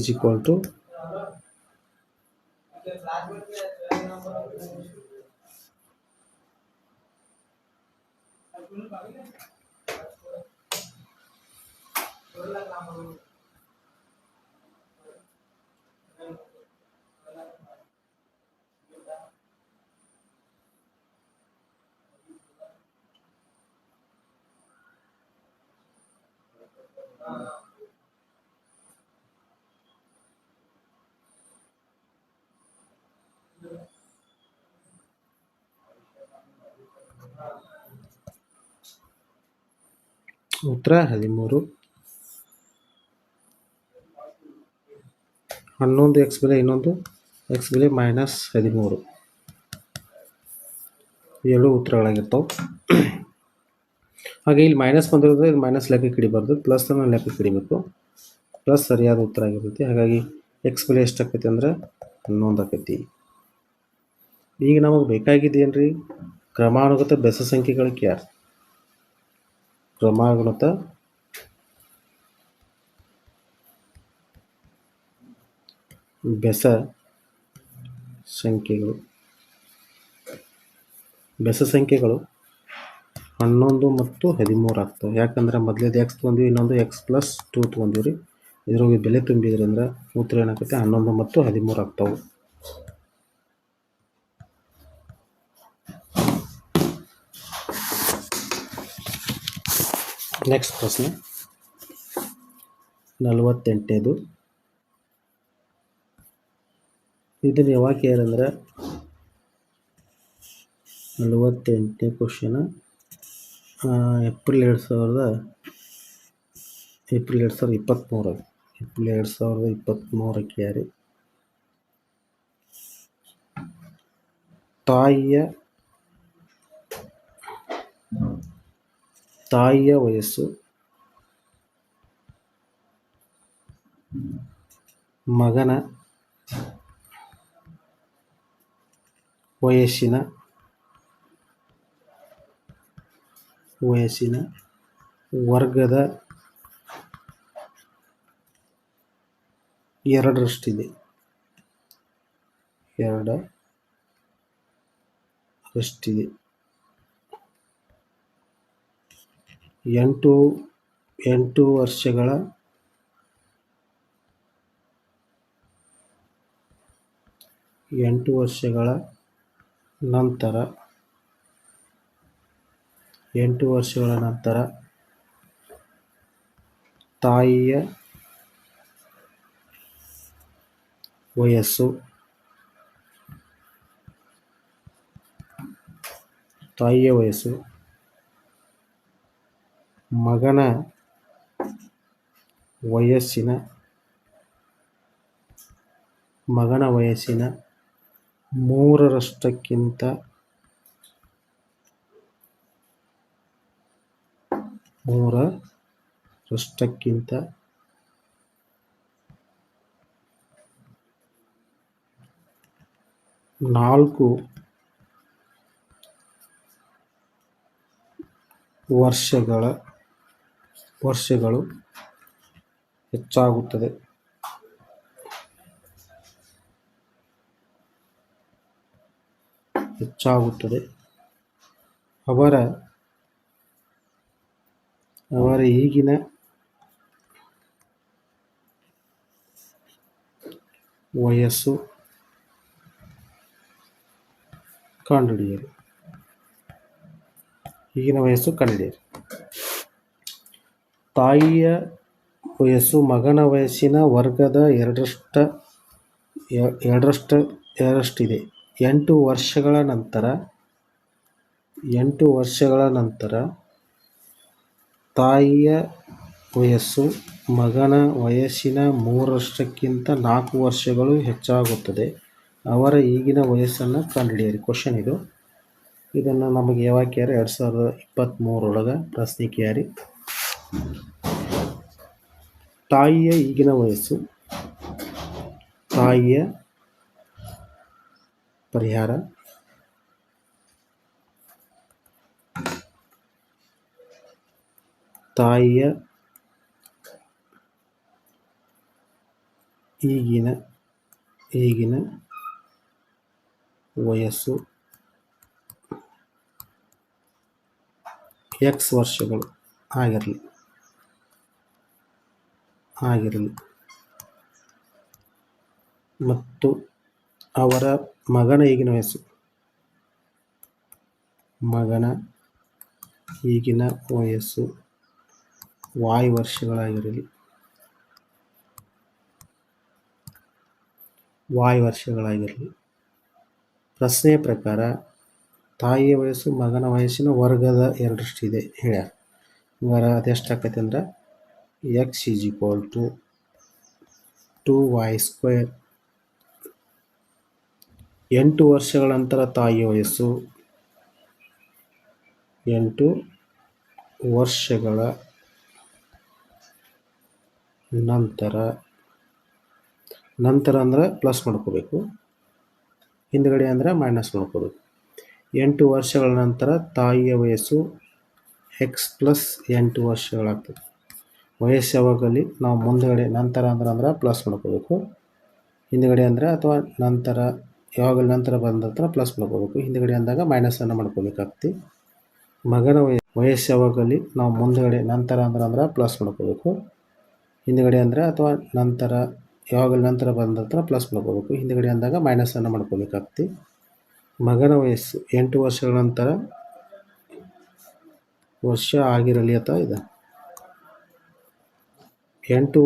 ಉತ್ತರ 13. 11 ಎಕ್ಸ್ ಬೆಲೆ, ಇನ್ನೊಂದು ಎಕ್ಸ್ ಬೆಲೆ -13. ಎರಡು ಉತ್ತರಗಳಾಗಿರ್ತಾವೆ. ಹಾಗೆ ಇಲ್ಲಿ ಮೈನಸ್ ಬಂದಿರೋದ್ರೆ ಇದು ಮೈನಸ್ ಲೆಕ್ಕಕ್ಕೆ ಹಿಡಿಬಾರ್ದು, ಪ್ಲಸ್ ಅನ್ನು ಲೆಕ್ಕಕ್ಕೆ ಹಿಡಿಬೇಕು. ಪ್ಲಸ್ ಸರಿಯಾದ ಉತ್ತರ ಆಗಿರ್ತೈತಿ. ಹಾಗಾಗಿ ಎಕ್ಸ್ ಬೆಲೆ ಎಷ್ಟಾಕೈತಿ ಅಂದರೆ 11 ಆಕೈತಿ. ಈಗ ನಮಗೆ ಬೇಕಾಗಿದ್ದೇನ್ರಿ? ಕ್ರಮಾನುಗತ ಬೆಸ ಸಂಖ್ಯೆಗಳಿಗೆ ಯಾರು? ಕ್ರಮಾನುಗತ ಬೆಸ ಸಂಖ್ಯೆಗಳು 11 ಮತ್ತು 13 ಆಗ್ತವೆ. ಯಾಕಂದ್ರೆ ಮೊದಲೇದು ಎಕ್ಸ್ ತೊಗೊಂಡ್ವಿ, ಇನ್ನೊಂದು ಎಕ್ಸ್ ಪ್ಲಸ್ 2 ತೊಗೊಂಡಿವ್ರಿ. ಇದ್ರೊಳಗೆ ಬೆಲೆ ತುಂಬಿದ್ರಿಂದ ಉತ್ತರ ಏನಾಗುತ್ತೆ? 11 ಮತ್ತು 13 ಆಗ್ತಾವೆ. ನೆಕ್ಸ್ಟ್ ಪ್ರಶ್ನೆ 48ನೇದು. ಇದನ್ನು ಯಾವಾಗ ಕೇಳಂದ್ರೆ 48ನೇ ಕ್ವಶನ್ ಏಪ್ರಿಲ್ 2023 ಯಾರಿ ತಾಯಿಯ ವಯಸ್ಸು, ಮಗನ ವಯಸ್ಸಿನ ವರ್ಗದ 2ರಷ್ಟಿದೆ. ಎಷ್ಟಿದೆ? 8 ವರ್ಷಗಳ ನಂತರ 8 ವರ್ಷಗಳ ನಂತರ ತಾಯಿಯ ವಯಸ್ಸು ಮಗನ ವಯಸ್ಸಿನ 3ರಷ್ಟಕ್ಕಿಂತ ನಾಲ್ಕು ವರ್ಷಗಳು ಹೆಚ್ಚಾಗುತ್ತದೆ. ಅವರ ಈಗಿನ ವಯಸ್ಸು ಕಂಡುಹಿಡಿಯಿರಿ. ತಾಯಿಯ ವಯಸ್ಸು ಮಗನ ವಯಸ್ಸಿನ ವರ್ಗದ ಎರಡರಷ್ಟಿದೆ. 8 ವರ್ಷಗಳ ನಂತರ ತಾಯಿಯ ವಯಸ್ಸು ಮಗನ ವಯಸ್ಸಿನ 3ರಷ್ಟಕ್ಕಿಂತ 4 ವರ್ಷಗಳು ಹೆಚ್ಚಾಗುತ್ತದೆ. ಅವರ ಈಗಿನ ವಯಸ್ಸನ್ನು ಕಂಡುಹಿಡಿಯಿರಿ. ಕ್ವಶನ್ ಇದು. ಇದನ್ನು ನಮಗೆ ಯಾವಾಗ ಕೇಳ್ಯಾರ? 2023 ಪ್ರಶ್ನೆ ಕೇಳ್ಯಾರಿ. ತಾಯಿಯ ಈಗಿನ ವಯಸ್ಸು, ತಾಯಿಯ ಪರಿಹಾರ, ತಾಯಿಯ ಈಗಿನ ವಯಸ್ಸು X ವರ್ಷಗಳು ಆಗಿರಲಿ. ಮತ್ತು ಅವರ ಮಗನ ಈಗಿನ ವಯಸ್ಸು Y ವರ್ಷಗಳಾಗಿರಲಿ. ಪ್ರಶ್ನೆಯ ಪ್ರಕಾರ ತಾಯಿಯ ವಯಸ್ಸು ಮಗನ ವಯಸ್ಸಿನ ವರ್ಗದ ಎರಡರಷ್ಟಿದೆ ಹೇಳ್ಯಾರ. ಹಂಗಾರೆ ಅದೆಷ್ಟಾಕೈತೆ ಅಂದ್ರೆ X = 2y². 8 ವರ್ಷಗಳ ನಂತರ ತಾಯಿಯ ವಯಸ್ಸು 8 ವರ್ಷಗಳ ನಂತರ ಅಂದ್ರೆ ಪ್ಲಸ್ ಮಾಡ್ಕೋಬೇಕು, ಹಿಂದ್ಗಡೆ ಅಂದ್ರೆ ಮೈನಸ್ ಮಾಡ್ಕೋಬೇಕು. 8 ವರ್ಷಗಳ ನಂತರ ತಾಯಿಯ ವಯಸ್ಸು X + 8 ವರ್ಷಗಳಾಗ್ತದೆ. ವಯಸ್ಸು ಯಾವಾಗಲಿ ನಾವು ಮುಂದ್ಗಡೆ ನಂತರ ಅಂದ್ರೆ ಪ್ಲಸ್ ಮಾಡ್ಕೋಬೇಕು, ಹಿಂದ್ಗಡೆ ಅಂದರೆ ಅಥವಾ ನಂತರ ಯಾವಾಗಲೂ ನಂತರ ಬಂದ ಪ್ಲಸ್ ಮಾಡ್ಕೋಬೇಕು, ಹಿಂದ್ಗಡೆ ಅಂದಾಗ ಮೈನಸನ್ನು ಮಾಡ್ಕೋಬೇಕಾಗ್ತಿ. ಮಗನ ವಯಸ್ಸು ಯಾವಾಗಲಿ ನಾವು ಮುಂದ್ಗಡೆ ನಂತರ ಅಂದ್ರೆ ಪ್ಲಸ್ ಮಾಡ್ಕೋಬೇಕು, ಹಿಂದ್ಗಡೆ ಅಂದರೆ ಅಥವಾ ನಂತರ ಯಾವಾಗಲೂ ನಂತರ ಬಂದ ಪ್ಲಸ್ ಮಾಡ್ಕೋಬೇಕು, ಹಿಂದ್ಗಡೆ ಅಂದಾಗ ಮೈನಸನ್ನು ಮಾಡ್ಕೋಬೇಕಾಗ್ತಿ. ಮಗನ ವಯಸ್ಸು 8 ವರ್ಷಗಳ ನಂತರ ವರ್ಷ ಆಗಿರಲಿ ಅಥವಾ ಇದೆ 8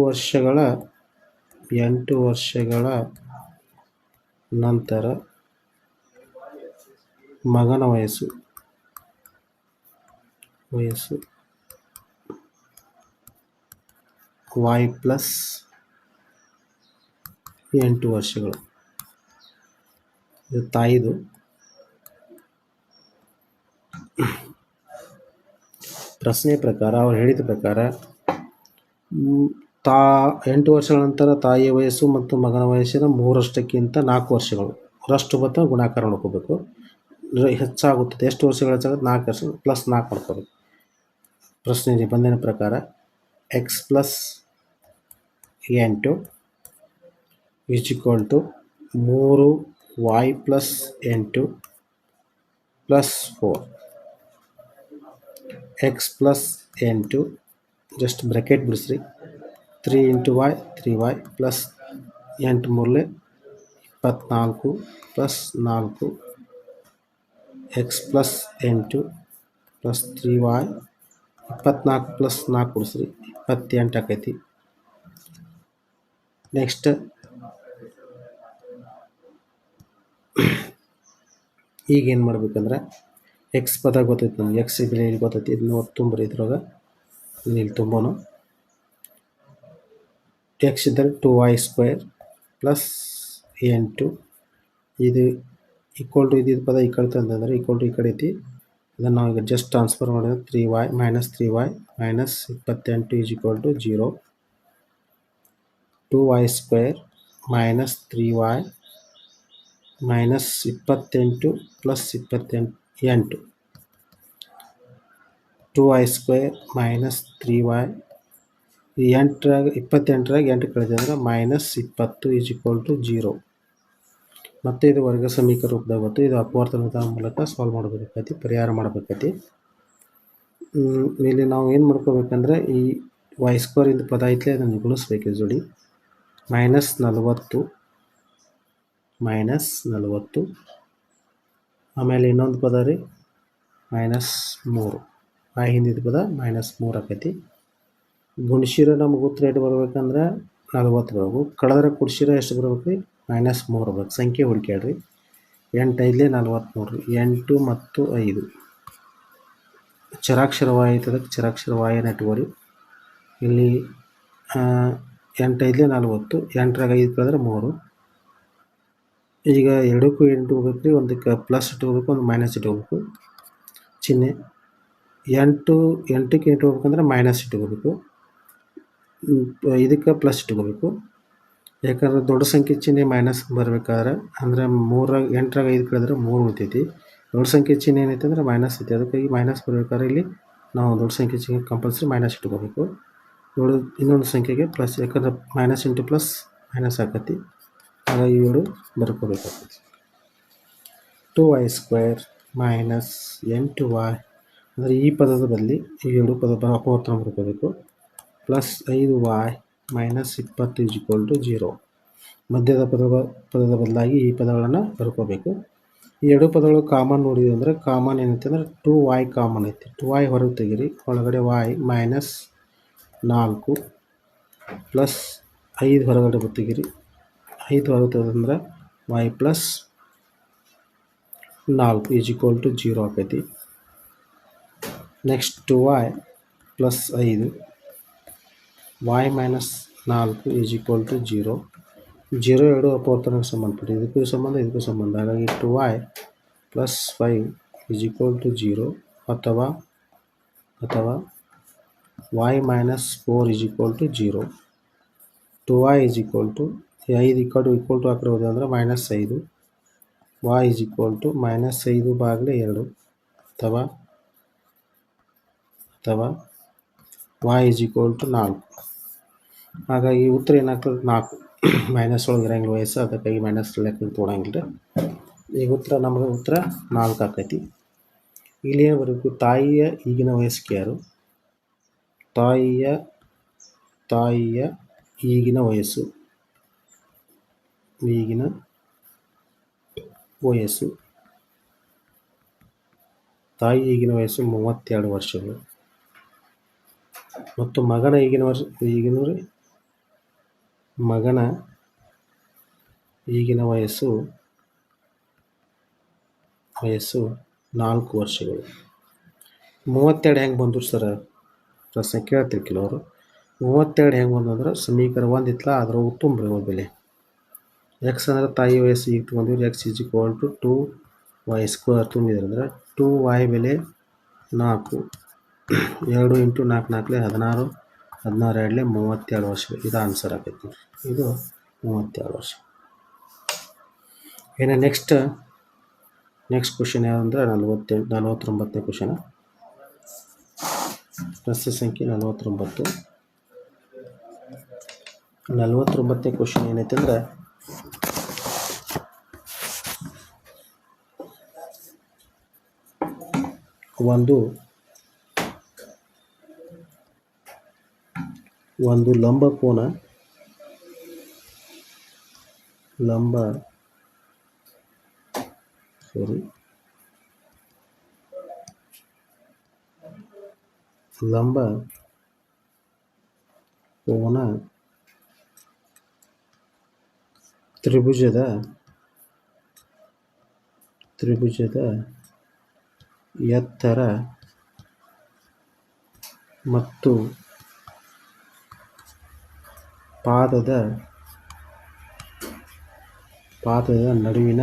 ವರ್ಷಗಳ ನಂತರ ಮಗನ ವಯಸ್ಸು Y + 8 ವರ್ಷಗಳು. ಇದು ತಾಯಿದು. ಪ್ರಶ್ನೆ ಪ್ರಕಾರ ಅವ್ರು ಹೇಳಿದ ಪ್ರಕಾರ 8 ವರ್ಷಗಳ ನಂತರ ತಾಯಿಯ ವಯಸ್ಸು ಮತ್ತು ಮಗನ ವಯಸ್ಸಿನ 3ರಷ್ಟಕ್ಕಿಂತ 4 ವರ್ಷಗಳು ರಷ್ಟು ಮತ್ತು ಗುಣಾಕಾರ ಮಾಡ್ಕೋಬೇಕು. ಹೆಚ್ಚಾಗುತ್ತದೆ. ಎಷ್ಟು ವರ್ಷಗಳು ಹೆಚ್ಚಾಗುತ್ತೆ? 4 ವರ್ಷ + 4 ಮಾಡ್ಕೋಬೇಕು. ಪ್ರಶ್ನೆ ಬಂದಿನ ಪ್ರಕಾರ X + 8 = 3y + 8 plus 4 x plus 8 just bracket ಬಿಡಿಸ್ರಿ 3 ಇಂಟು ವೈ 3y ಪ್ಲಸ್ 8 ಮೂರಲೆ 24 plus 4 x plus 8 plus 3y 24 plus 4 ಬಿಡಿಸ್ರಿ 28 ಆಕೈತಿ. ನೆಕ್ಸ್ಟ್ ಈಗ ಏನು ಮಾಡ್ಬೇಕಂದ್ರೆ ಎಕ್ಸ್ ಪದ ಗೊತ್ತೈತಿ ನಮ್ಗೆ, ಎಕ್ಸ್ ಬೆಲೆ ಇಲ್ಲಿ ಗೊತ್ತೈತಿ, ಇದನ್ನ ತುಂಬ್ರಿ ಇದ್ರೊಳಗೆ ಇಲ್ಲಿ ತುಂಬೋನು. ಎಕ್ಸ್ ಇದ್ದರೆ 2y² ಪ್ಲಸ್ 8 ಇದು ಈಕ್ವಲ್ ಟು ಇದು ಪದ ಈ ಕಡೆ ತಂದಂದ್ರೆ ಈಕ್ವಲ್ ಟು ಈ ಕಡೆ ಐತಿ, ಅದನ್ನು ನಾವು ಈಗ ಜಸ್ಟ್ ಟ್ರಾನ್ಸ್ಫರ್ ಮಾಡಿದ್ರೆ 3y minus 3y minus 28 is equal to 0. 2y² minus 3y minus 28 plus 28 2y² minus 3y 28ರಾಗ 8 ಕಳೆದಂದ್ರೆ ಮೈನಸ್ 20 ಈಸ್ ಈಕ್ವಲ್ ಟು 0. ಮತ್ತು ಇದು ವರ್ಗ ಸಮೀಕರಣ ರೂಪದಾಗ ಗೊತ್ತು, ಇದು ಅಪವರ್ತನದ ಮೂಲಕ ಸಾಲ್ವ್ ಮಾಡಬೇಕಾಗೈತಿ, ಪರಿಹಾರ ಮಾಡಬೇಕಾಗೈತಿ. ಇಲ್ಲಿ ನಾವು ಏನು ಮಾಡ್ಕೋಬೇಕಂದ್ರೆ ಈ y² ಇಂದ ಪದ ಐತ್ಲೆ ಅದನ್ನು ಗುಣಿಸ್ಬೇಕು ಜೋಡಿ. ಮೈನಸ್ 40 ಆಮೇಲೆ ಇನ್ನೊಂದು ಪದ ರೀ ಮೈನಸ್ 3 ಹಿಂದಿದ್ದ ಪದ ಮೈನಸ್ 3 ಆಕೈತಿ. ಗುಣಿಸಿರ ನಮ್ಗೆ ಉತ್ತರ ಎಷ್ಟು ಬರ್ಬೇಕಂದ್ರೆ 40 ಬರಬೇಕು, ಕಳೆದ್ರೆ ಕುಡಿಸಿರ ಎಷ್ಟು ಬರ್ಬೇಕು ರೀ ಮೈನಸ್ 3 ಬರ್ಬೇಕು. ಸಂಖ್ಯೆ ಹುಡುಕ್ಯಾಡ್ರಿ 8 5 43 8 ಮತ್ತು 5 ಚರಾಕ್ಷರವಾಯಿ ಐತದಕ್ಕೆ ಚರಾಕ್ಷರವಾಯಿನ ಇಟ್ಕೋರಿ. ಇಲ್ಲಿ 8 5 40 8ರಾಗ 5 ಕಳೆದ್ರೆ 3. ಈಗ 2ಕ್ಕೂ 8 ಹೋಗ್ಬೇಕು ರೀ, ಒಂದಕ್ಕೆ ಪ್ಲಸ್ ಇಟ್ಕೋಬೇಕು, ಒಂದು ಮೈನಸ್ ಇಟ್ಕೋಬೇಕು ಚಿಹ್ನೆ. 8ಕ್ಕೆ 8 ಹೋಗ್ಬೇಕಂದ್ರೆ ಮೈನಸ್ ಇಟ್ಕೋಬೇಕು, ಇದಕ್ಕೆ ಪ್ಲಸ್ ಇಟ್ಕೋಬೇಕು. ಯಾಕಂದ್ರೆ ದೊಡ್ಡ ಸಂಖ್ಯೆ ಚಿಹ್ನೆ ಮೈನಸ್ ಬರಬೇಕಾದ್ರೆ ಅಂದರೆ 8ರಾಗ 5 ಕಳೆದ್ರೆ 3 ಉಳಿತೈತಿ. ದೊಡ್ಡ ಸಂಖ್ಯೆ ಚಿಹ್ನೆ ಏನೈತೆ ಅಂದರೆ ಮೈನಸ್ ಐತಿ, ಅದಕ್ಕಾಗಿ ಮೈನಸ್ ಬರಬೇಕಾದ್ರೆ ಇಲ್ಲಿ ನಾವು ದೊಡ್ಡ ಸಂಖ್ಯೆ ಚಿಹ್ನೆ ಕಂಪಲ್ಸರಿ ಮೈನಸ್ ಇಟ್ಕೋಬೇಕು. ಇನ್ನೊಂದು ಸಂಖ್ಯೆಗೆ ಪ್ಲಸ್, ಯಾಕಂದ್ರೆ ಮೈನಸ್ ಇಂಟು ಪ್ಲಸ್ ಮೈನಸ್ ಆಕತಿ, ಹಾಗಾಗಿ 7 ಬರ್ಕೋಬೇಕಾಗ್ತದೆ. 2y² ಮೈನಸ್ 8y ಅಂದರೆ ಈ ಪದದ ಬದಲಿ ಈ 2 ಪದ ಅಪವರ್ತನ ಬರ್ಕೋಬೇಕು. Plus 5y minus 20 is equal to 0. ಮಧ್ಯದ ಪದದ ಬದಲಾಗಿ ಈ ಪದಗಳನ್ನು ಬರ್ಕೋಬೇಕು. ಈ 2 ಪದಗಳು ಕಾಮನ್ ನೋಡಿದ್ವಿ ಅಂದರೆ ಕಾಮನ್ ಏನೈತೆ ಅಂದರೆ 2y ಕಾಮನ್ ಐತಿ. 2y ಹೊರಗೆ ತೆಗೀರಿ, ಒಳಗಡೆ y ಮೈನಸ್ 4 ಪ್ಲಸ್ 5 ಹೊರಗಡೆ ತೆಗೀರಿ, 5 ಹೊರಗೆ ತೆಗೆದಂದ್ರೆ y plus 4 is equal to 0 ಆಕೈತಿ. Next 2y plus 5 y minus 4 is equal to 0. 0 2 ಅಪವರ್ತನಕ್ಕೆ ಸಂಬಂಧಪಟ್ಟ, ಇದಕ್ಕೂ ಸಂಬಂಧ ಇದಕ್ಕೂ ಸಂಬಂಧ, ಹಾಗಾಗಿ 2y plus 5 is equal to 0 ಅಥವಾ y minus 4 is equal to 0. 2y is equal to 5 equal to ಆ ಕಡೆ ಹೋದ ಅಂದರೆ minus 5, y is equal to minus 5/2 ಅಥವಾ y ಈಸ್ ಈಕ್ವಲ್ ಟು 4. ಹಾಗಾಗಿ ಉತ್ತರ ಏನಾಗ್ತದೆ 4. ಮೈನಸ್ ಒಳಗೆ ಇರಂಗಿಲ್ಲ ವಯಸ್ಸು, ಅದಕ್ಕಾಗಿ ಮೈನಸ್ ಲೆಕ್ಕ ತೊಗೊಳಂಗಿಲ್ಲ. ಈಗ ನಮಗೆ ಉತ್ತರ 4 ಆಕೈತಿ. ಇಲ್ಲಿ ಏನು ಬರಬೇಕು, ತಾಯಿಯ ಈಗಿನ ವಯಸ್ಸಿಗೆ ಯಾರು, ತಾಯಿಯ ಈಗಿನ ವಯಸ್ಸು ತಾಯಿ ಈಗಿನ ವಯಸ್ಸು 32 ವರ್ಷಗಳು ಮತ್ತು ಮಗನ ಈಗಿನ ವಯಸ್ಸು 4 ವರ್ಷಗಳು. 32 ಹೆಂಗೆ ಬಂದರು ಸರ್ ಪ್ರಶ್ನೆ ಕೇಳ್ತೀರಿ ಕೆಲವರು. 32 ಹೆಂಗೆ ಬಂದು ಅಂದ್ರೆ ಸಮೀಕರಣ 1 ಇತ್ತಲ್ಲ ಅದ್ರ ತುಂಬ್ರಿ ಬೆಲೆ. ಎಕ್ಸ್ ಅಂದರೆ ತಾಯಿ ವಯಸ್ಸು ಈಗ ತೊಗೊಂಡಿವ್ರಿ, x is equal to 2y² ತುಂಬಿದ್ರೆ ಅಂದರೆ 2y ಬೆಲೆ 4, 2 ಇಂಟು 4 4 16, 16 2 32 ವರ್ಷಗಳು. ಇದು ಆನ್ಸರ್ ಆಗೈತೆ ನೋಡಿರಿ, ಇದು 32 ವರ್ಷ. ಇನ್ನು ನೆಕ್ಸ್ಟ್ ಕ್ವಶನ್ ಯಾವುದಂದ್ರೆ 49ನೇ ಕ್ವಶನ್. ಪ್ರಶ್ನೆ ಸಂಖ್ಯೆ 49ನೇ ಕ್ವಶನ್ ಏನೈತೆ ಅಂದ್ರೆ ಒಂದು ಲಂಬಕೋನ ಲಂಬ ಕೋನ ತ್ರಿಭುಜದ ಎತ್ತರ ಮತ್ತು ಪಾದದ ನಡುವಿನ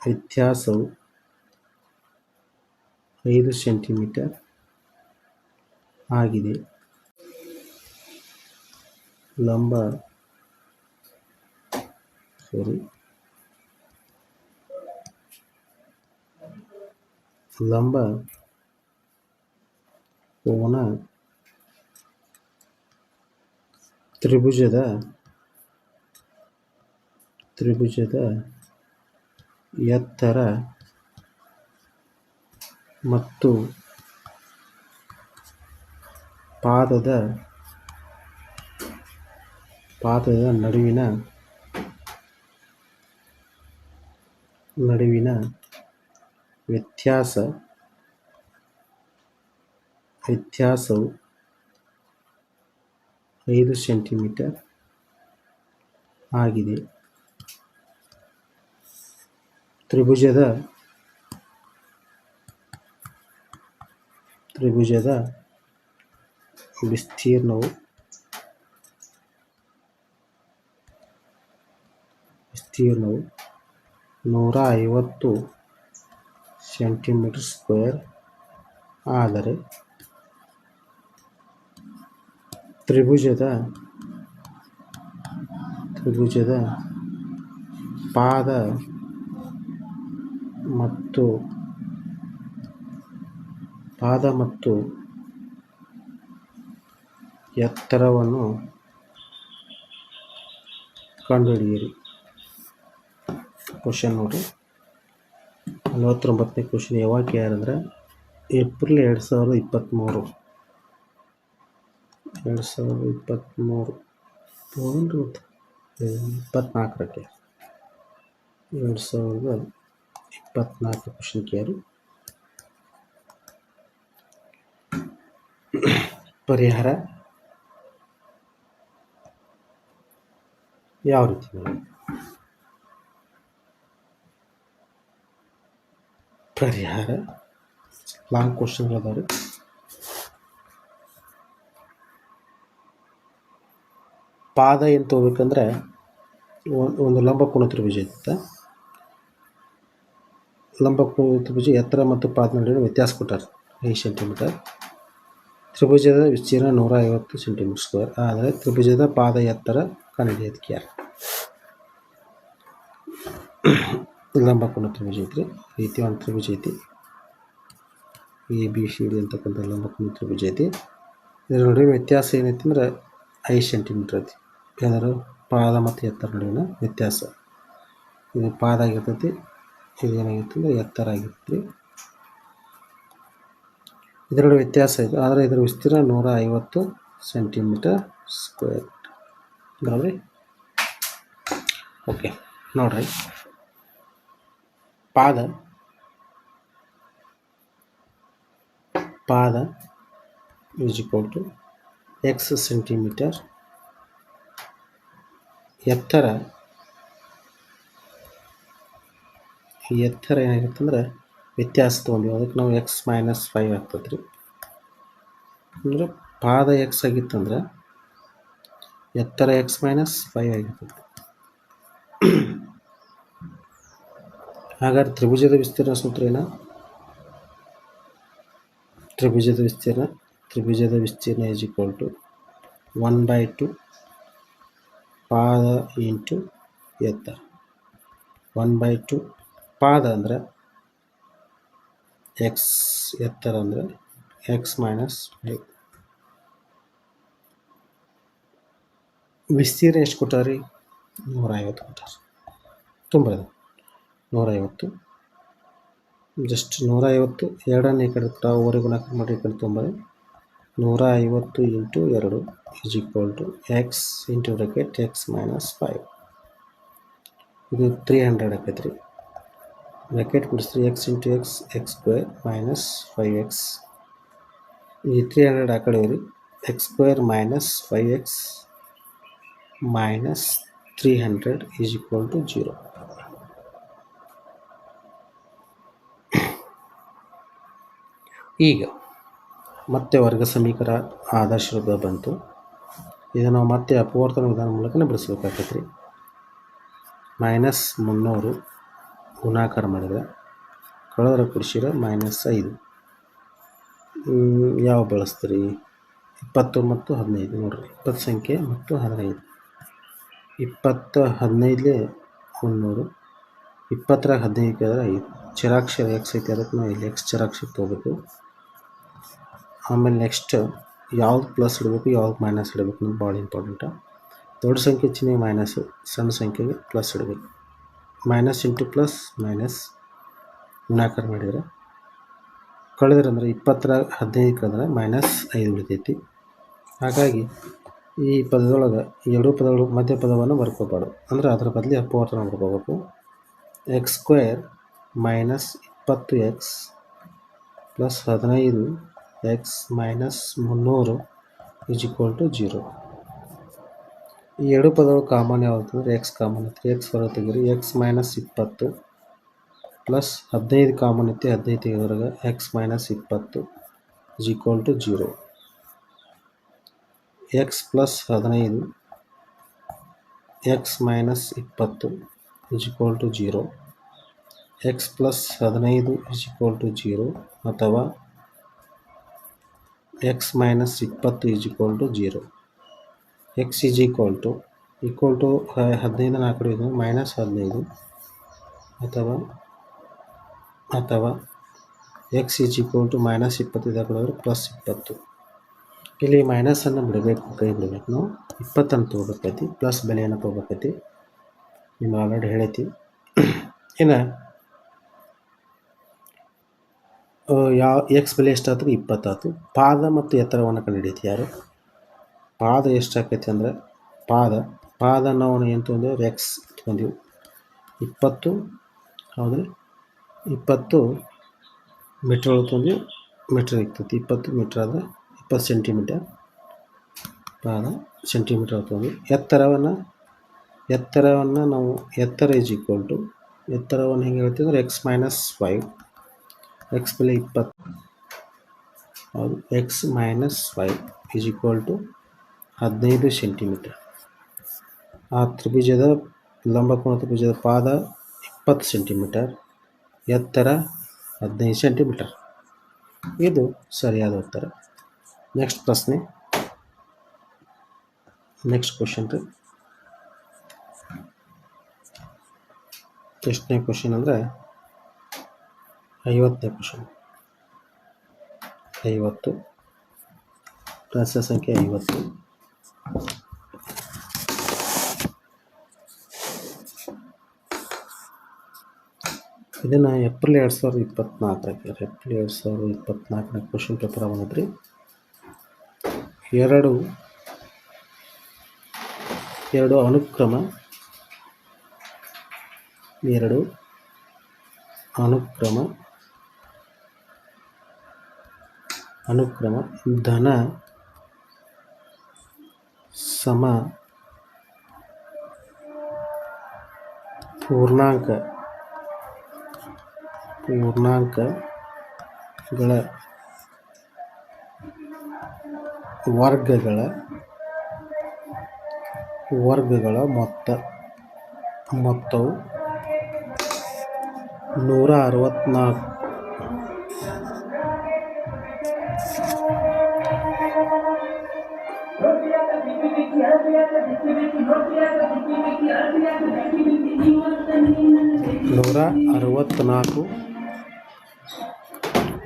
ವ್ಯತ್ಯಾಸವು 5 ಸೆಂಟಿಮೀಟರ್ ಆಗಿದೆ. ಲಂಬ ಕೋನ ತ್ರಿಭುಜದ ಎತ್ತರ ಮತ್ತು ಪಾದದ ನಡುವಿನ ವ್ಯತ್ಯಾಸವು 5 ಸೆಂಟಿಮೀಟರ್ ಆಗಿದೆ. ತ್ರಿಭುಜದ ವಿಸ್ತೀರ್ಣವು 150 ಸೆಂಟಿಮೀಟರ್ ಸ್ಕ್ವೇರ್ ಆದರೆ ತ್ರಿಭುಜದ ಪಾದ ಮತ್ತು ಎತ್ತರವನ್ನು ಕಂಡುಹಿಡಿಯಿರಿ. ಕ್ವಶನ್ ನೋಡಿ, 49ನೇ ಕ್ವಶನ್ ಯಾವಾಗ ಕೇಳಿದ್ರೆ ಏಪ್ರಿಲ್ 2023 24ಕ್ಕೆ 2024 ಕ್ವಶನ್ ಕೇಳಿ. ಪರಿಹಾರ ಯಾವ ರೀತಿ ಮಾಡಿ? ಪರಿಹಾರ ಲಾಂಗ್ ಕ್ವಶನ್ ಅದಾವ್ರಿ. ಪಾದ ಏನು ತಗೋಬೇಕಂದ್ರೆ ಒಂದು ಲಂಬಕೋನ ತ್ರಿಭುಜ ಇರುತ್ತೆ. ಲಂಬಕೋನ ತ್ರಿಭುಜ ಎತ್ತರ ಮತ್ತು ಪಾದ ನಡುವಿನ ವ್ಯತ್ಯಾಸ ಕೊಟ್ಟಾರೆ 5 ಸೆಂಟಿಮೀಟರ್. ತ್ರಿಭುಜದ ವಿಸ್ತೀರ್ಣ 150 ಸೆಂಟಿಮೀಟರ್ ಸ್ಕ್ವೇರ್ ಆದರೆ ತ್ರಿಭುಜದ ಪಾದ ಎತ್ತರ ಕಂಡುಹಿಡಿಯೋದಕ್ಕೆ ಯಾರು? ಲಂಬಕೋನ ತ್ರಿಭುಜ ಐತ್ರಿ, ರೀತಿ ಒಂದು ತ್ರಿಭುಜ ಐತಿ, ABCD ಅಂತಕ್ಕಂಥ ಲಂಬಕೋನ ತ್ರಿಭುಜ ಐತಿ. ಇದರ ನಡುವಿನ ವ್ಯತ್ಯಾಸ ಏನೈತಿ ಅಂದ್ರೆ 5 ಸೆಂಟಿಮೀಟರ್ ಐತಿ. ಯಾವ್ದಾರು ಪಾದ ಮತ್ತು ಎತ್ತರ ನಡುವಿನ ವ್ಯತ್ಯಾಸ. ಇದು ಪಾದ ಆಗಿರ್ತೈತಿ, ಇದು ಏನಾಗಿತ್ತು ಅಂದರೆ ಎತ್ತರ ಆಗಿರ್ತೈತಿ. ಇದರ ವ್ಯತ್ಯಾಸ ಇದೆ ಆದರೆ ಇದರ ವಿಸ್ತೀರ್ಣ 150 ಸೆಂಟಿಮೀಟರ್ ಸ್ಕ್ವೇರ್. ಬರೋದ್ರಿ? ಓಕೆ ನೋಡ್ರಿ, ಪಾದ is equal to x centimetre, ಎತ್ತರ ಏನಾಗಿತ್ತು ಅಂದ್ರೆ ವ್ಯತ್ಯಾಸ ತೊಗೊಂಡಿವಿ, ಅದಕ್ಕೆ ನಾವು x - 5 ಆಗ್ತದೆ ರೀ. ಅಂದರೆ ಪಾದ x ಆಗಿತ್ತಂದ್ರೆ ಎತ್ತರ x - 5 ಆಗಿರ್ತದೆ. ಹಾಗಾದ್ರೆ ತ್ರಿಭುಜದ ವಿಸ್ತೀರ್ಣ ಸೂತ್ರ ಏನ? ತ್ರಿಭುಜದ ವಿಸ್ತೀರ್ಣ ಈಸ್ ಈಕ್ವಲ್ ಟು 1/2 ಪಾದ ಇಂಟು ಎತ್ತರ. 1/2 ಪಾದ ಅಂದರೆ x, ಎತ್ತರ ಅಂದರೆ x - 5. ವಿಸ್ತೀರ್ಣ ಎಷ್ಟು ಕೊಟ್ಟಾರಿ? 150 ಕೊಟ್ಟಾರೆ. ತುಂಬ್ರಿ 150 ಜಸ್ಟ್ 150 ಎರಡನ್ನು ಈ ಕಡೆ ಓರೆ ಗುಣಾಕಾರ ಮಾಡಿ ಈ ಕಡೆ ತುಂಬ್ರಿ. 150 into 2 is equal to x into bracket x minus 5. ಇದು 300 ಆಕೈತೆ ರೀ. ಬ್ರಾಕೆಟ್ ಬಿಡಿಸ್ರಿ x into x x square minus 5x. ಈ 300 ಆ ಕಡೆ ರೀ. X square minus 5x minus 300 is equal to 0. ಈಗ ಮತ್ತೆ ವರ್ಗ ಸಮೀಕರಣ ಆದರ್ಶ ರೂಪ ಬಂತು. ಇದು ನಾವು ಮತ್ತೆ ಅಪವರ್ತನ ವಿಧಾನ ಮೂಲಕನೇ ಬಿಡಿಸ್ಬೇಕಾಗ್ತೈತೆ ರೀ. -300 ಗುಣಾಕಾರ ಮಾಡಿದರೆ ಕಳೆದ್ರೆ ಕೊಡಿಸಿರ -5. ಯಾವ ಬಳಸ್ತೀರಿ? 20 ಮತ್ತು 15 ನೋಡಿರಿ. 20 ಸಂಖ್ಯೆ ಮತ್ತು 15. 20 15ಲೇ 300. 20ರಾಗ 15 ಕೇಳಿದ್ರೆ 5. ಚರಾಕ್ಷರ ಎಕ್ಸ್ ಐತೆ, ಅದಕ್ಕೆ ನಾವು ಇಲ್ಲಿ ಎಕ್ಸ್ ಚರಾಕ್ಷರ ತೊಗೋಬೇಕು. ಆಮೇಲೆ ನೆಕ್ಸ್ಟ್ ಯಾವ್ದು ಪ್ಲಸ್ ಇಡಬೇಕು ಯಾವ್ದು ಮೈನಸ್ ಇಡಬೇಕು ಅನ್ನೋದು ಭಾಳ ಇಂಪಾರ್ಟೆಂಟ. ದೊಡ್ಡ ಸಂಖ್ಯೆ ಚಿಹ್ನೆ ಮೈನಸ್ಸು, ಸಣ್ಣ ಸಂಖ್ಯೆಗೆ ಪ್ಲಸ್ ಇಡಬೇಕು. ಮೈನಸ್ ಇಂಟು ಪ್ಲಸ್ ಮೈನಸ್ ಗುಣಾಕಾರ ಮಾಡಿದರೆ ಕಳೆದ್ರೆ ಅಂದರೆ 20ರಾಗ 15 ಕಳೆದ್ರೆ -5 ಉಳಿತೈತಿ. ಹಾಗಾಗಿ ಈ ಪದದೊಳಗೆ ಎರಡೂ ಪದಗಳು ಮಧ್ಯ ಪದವನ್ನು ಬರ್ಕೋಬಾರ್ದು. ಅಂದರೆ ಅದರ ಬದಲಿ ಅಪವರ್ತನ ಬರ್ಕೋಬೇಕು. X square minus 20x plus 15x minus 300 is equal to 0. ಈ ಎರಡು ಪದಗಳು ಕಾಮನ್ ಯಾವ್ದು? ಎಕ್ಸ್ ಕಾಮನ್ ಐತಿ. ಎಕ್ಸ್ ಹೊರ ತೆಗೀರಿ. ಎಕ್ಸ್ ಮೈನಸ್ 20 ಪ್ಲಸ್ 15 ಕಾಮನ್ ಐತಿ. 15 ತೆಗೆದ್ರಾಗ x minus 20 is equal to 0. X plus 15 x minus 20 is equal to 0. X plus 15 is equal to 0 ಅಥವಾ x minus 20 is equal to 0. X is equal to 15 ಆ ಕಡೆ minus 15 ಅಥವಾ x is equal to minus 25 ಆ ಕಡೆ ಹೋದರೆ plus 20. ಇಲ್ಲಿ ಮೈನಸನ್ನು ಬಿಡಬೇಕು, ಕೈ ಬಿಡಬೇಕು. ನಾವು 20 ತೊಗೋಬೇಕೈತಿ. ಪ್ಲಸ್ ಬೆಲೆಯನ್ನು ತೊಗೋಬೇಕೈತಿ. ನಿಮ್ಗೆ ಆಲ್ರೆಡಿ ಹೇಳೈತಿ. ಇನ್ನು ಯಾವ ಎಕ್ಸ್ ಬೆಲೆ ಎಷ್ಟಾಯ್ತು? 20 ಆಯ್ತು. ಪಾದ ಮತ್ತು ಎತ್ತರವನ್ನು ಕಂಡುಹಿಡಿಯೈತಿ ಯಾರು? ಪಾದ ಎಷ್ಟು ಆಕೈತಿ ಅಂದರೆ ಪಾದ ನಾವು ಏನು ತೊಗೊಂಡೇವು? ಎಕ್ಸ್ ತೊಗೊಂಡೀವಿ. 20 ಹೌದ್ರಿ. 20 ಮೀಟ್ರ್ ಒಳಗೆ ತೊಗೊಂಡು ಮೀಟ್ರ್ ಇರ್ತೈತಿ. 20 ಮೀಟ್ರ್ ಆದರೆ 20 ಸೆಂಟಿಮೀಟರ್. ಪಾದ ಸೆಂಟಿಮೀಟರ್ ತೊಗೊಂಡು ಎತ್ತರವನ್ನು ನಾವು ಎತ್ತರ ಈಸ್ ಈಕ್ವಲ್ ಟು ಎತ್ತರವನ್ನು ಹೆಂಗೆ ಹೇಳ್ತೀವಿ ಅಂದರೆ ಎಕ್ಸ್ ಮೈನಸ್ 5. ಎಕ್ಸ್ ಬೆಲೆ 20 ಹೌದು. X minus 5 is equal to 15 centimetre. ಆ ತ್ರಿಭುಜದ ಲಂಬಕೋನ ತ್ರಿಭುಜದ ಪಾದ 20 ಸೆಂಟಿಮೀಟರ್, ಎತ್ತರ 15 ಸೆಂಟಿಮೀಟರ್. ಇದು ಸರಿಯಾದ ಉತ್ತರ. ನೆಕ್ಸ್ಟ್ ಪ್ರಶ್ನೆ, ನೆಕ್ಸ್ಟ್ ಕ್ವಶನ್ ರೀ. ಎಷ್ಟನೇ ಕ್ವಶನ್ ಅಂದರೆ 50ನೇ ಕ್ವಶನ್. 50 ಪ್ರಶ್ನೆ ಸಂಖ್ಯೆ 50. ಇದನ್ನು ಏಪ್ರಿಲ್ 2024 ಏಪ್ರಿಲ್ 2024ನೇ ಕ್ವಶನ್ ಪೇಪರ್ ಬಂದಿದ್ರಿ. ಎರಡು ಅನುಕ್ರಮ ಧನ ಸಮ ಪೂರ್ಣಾಂಕಗಳ ವರ್ಗಗಳ ಮೊತ್ತವು 164.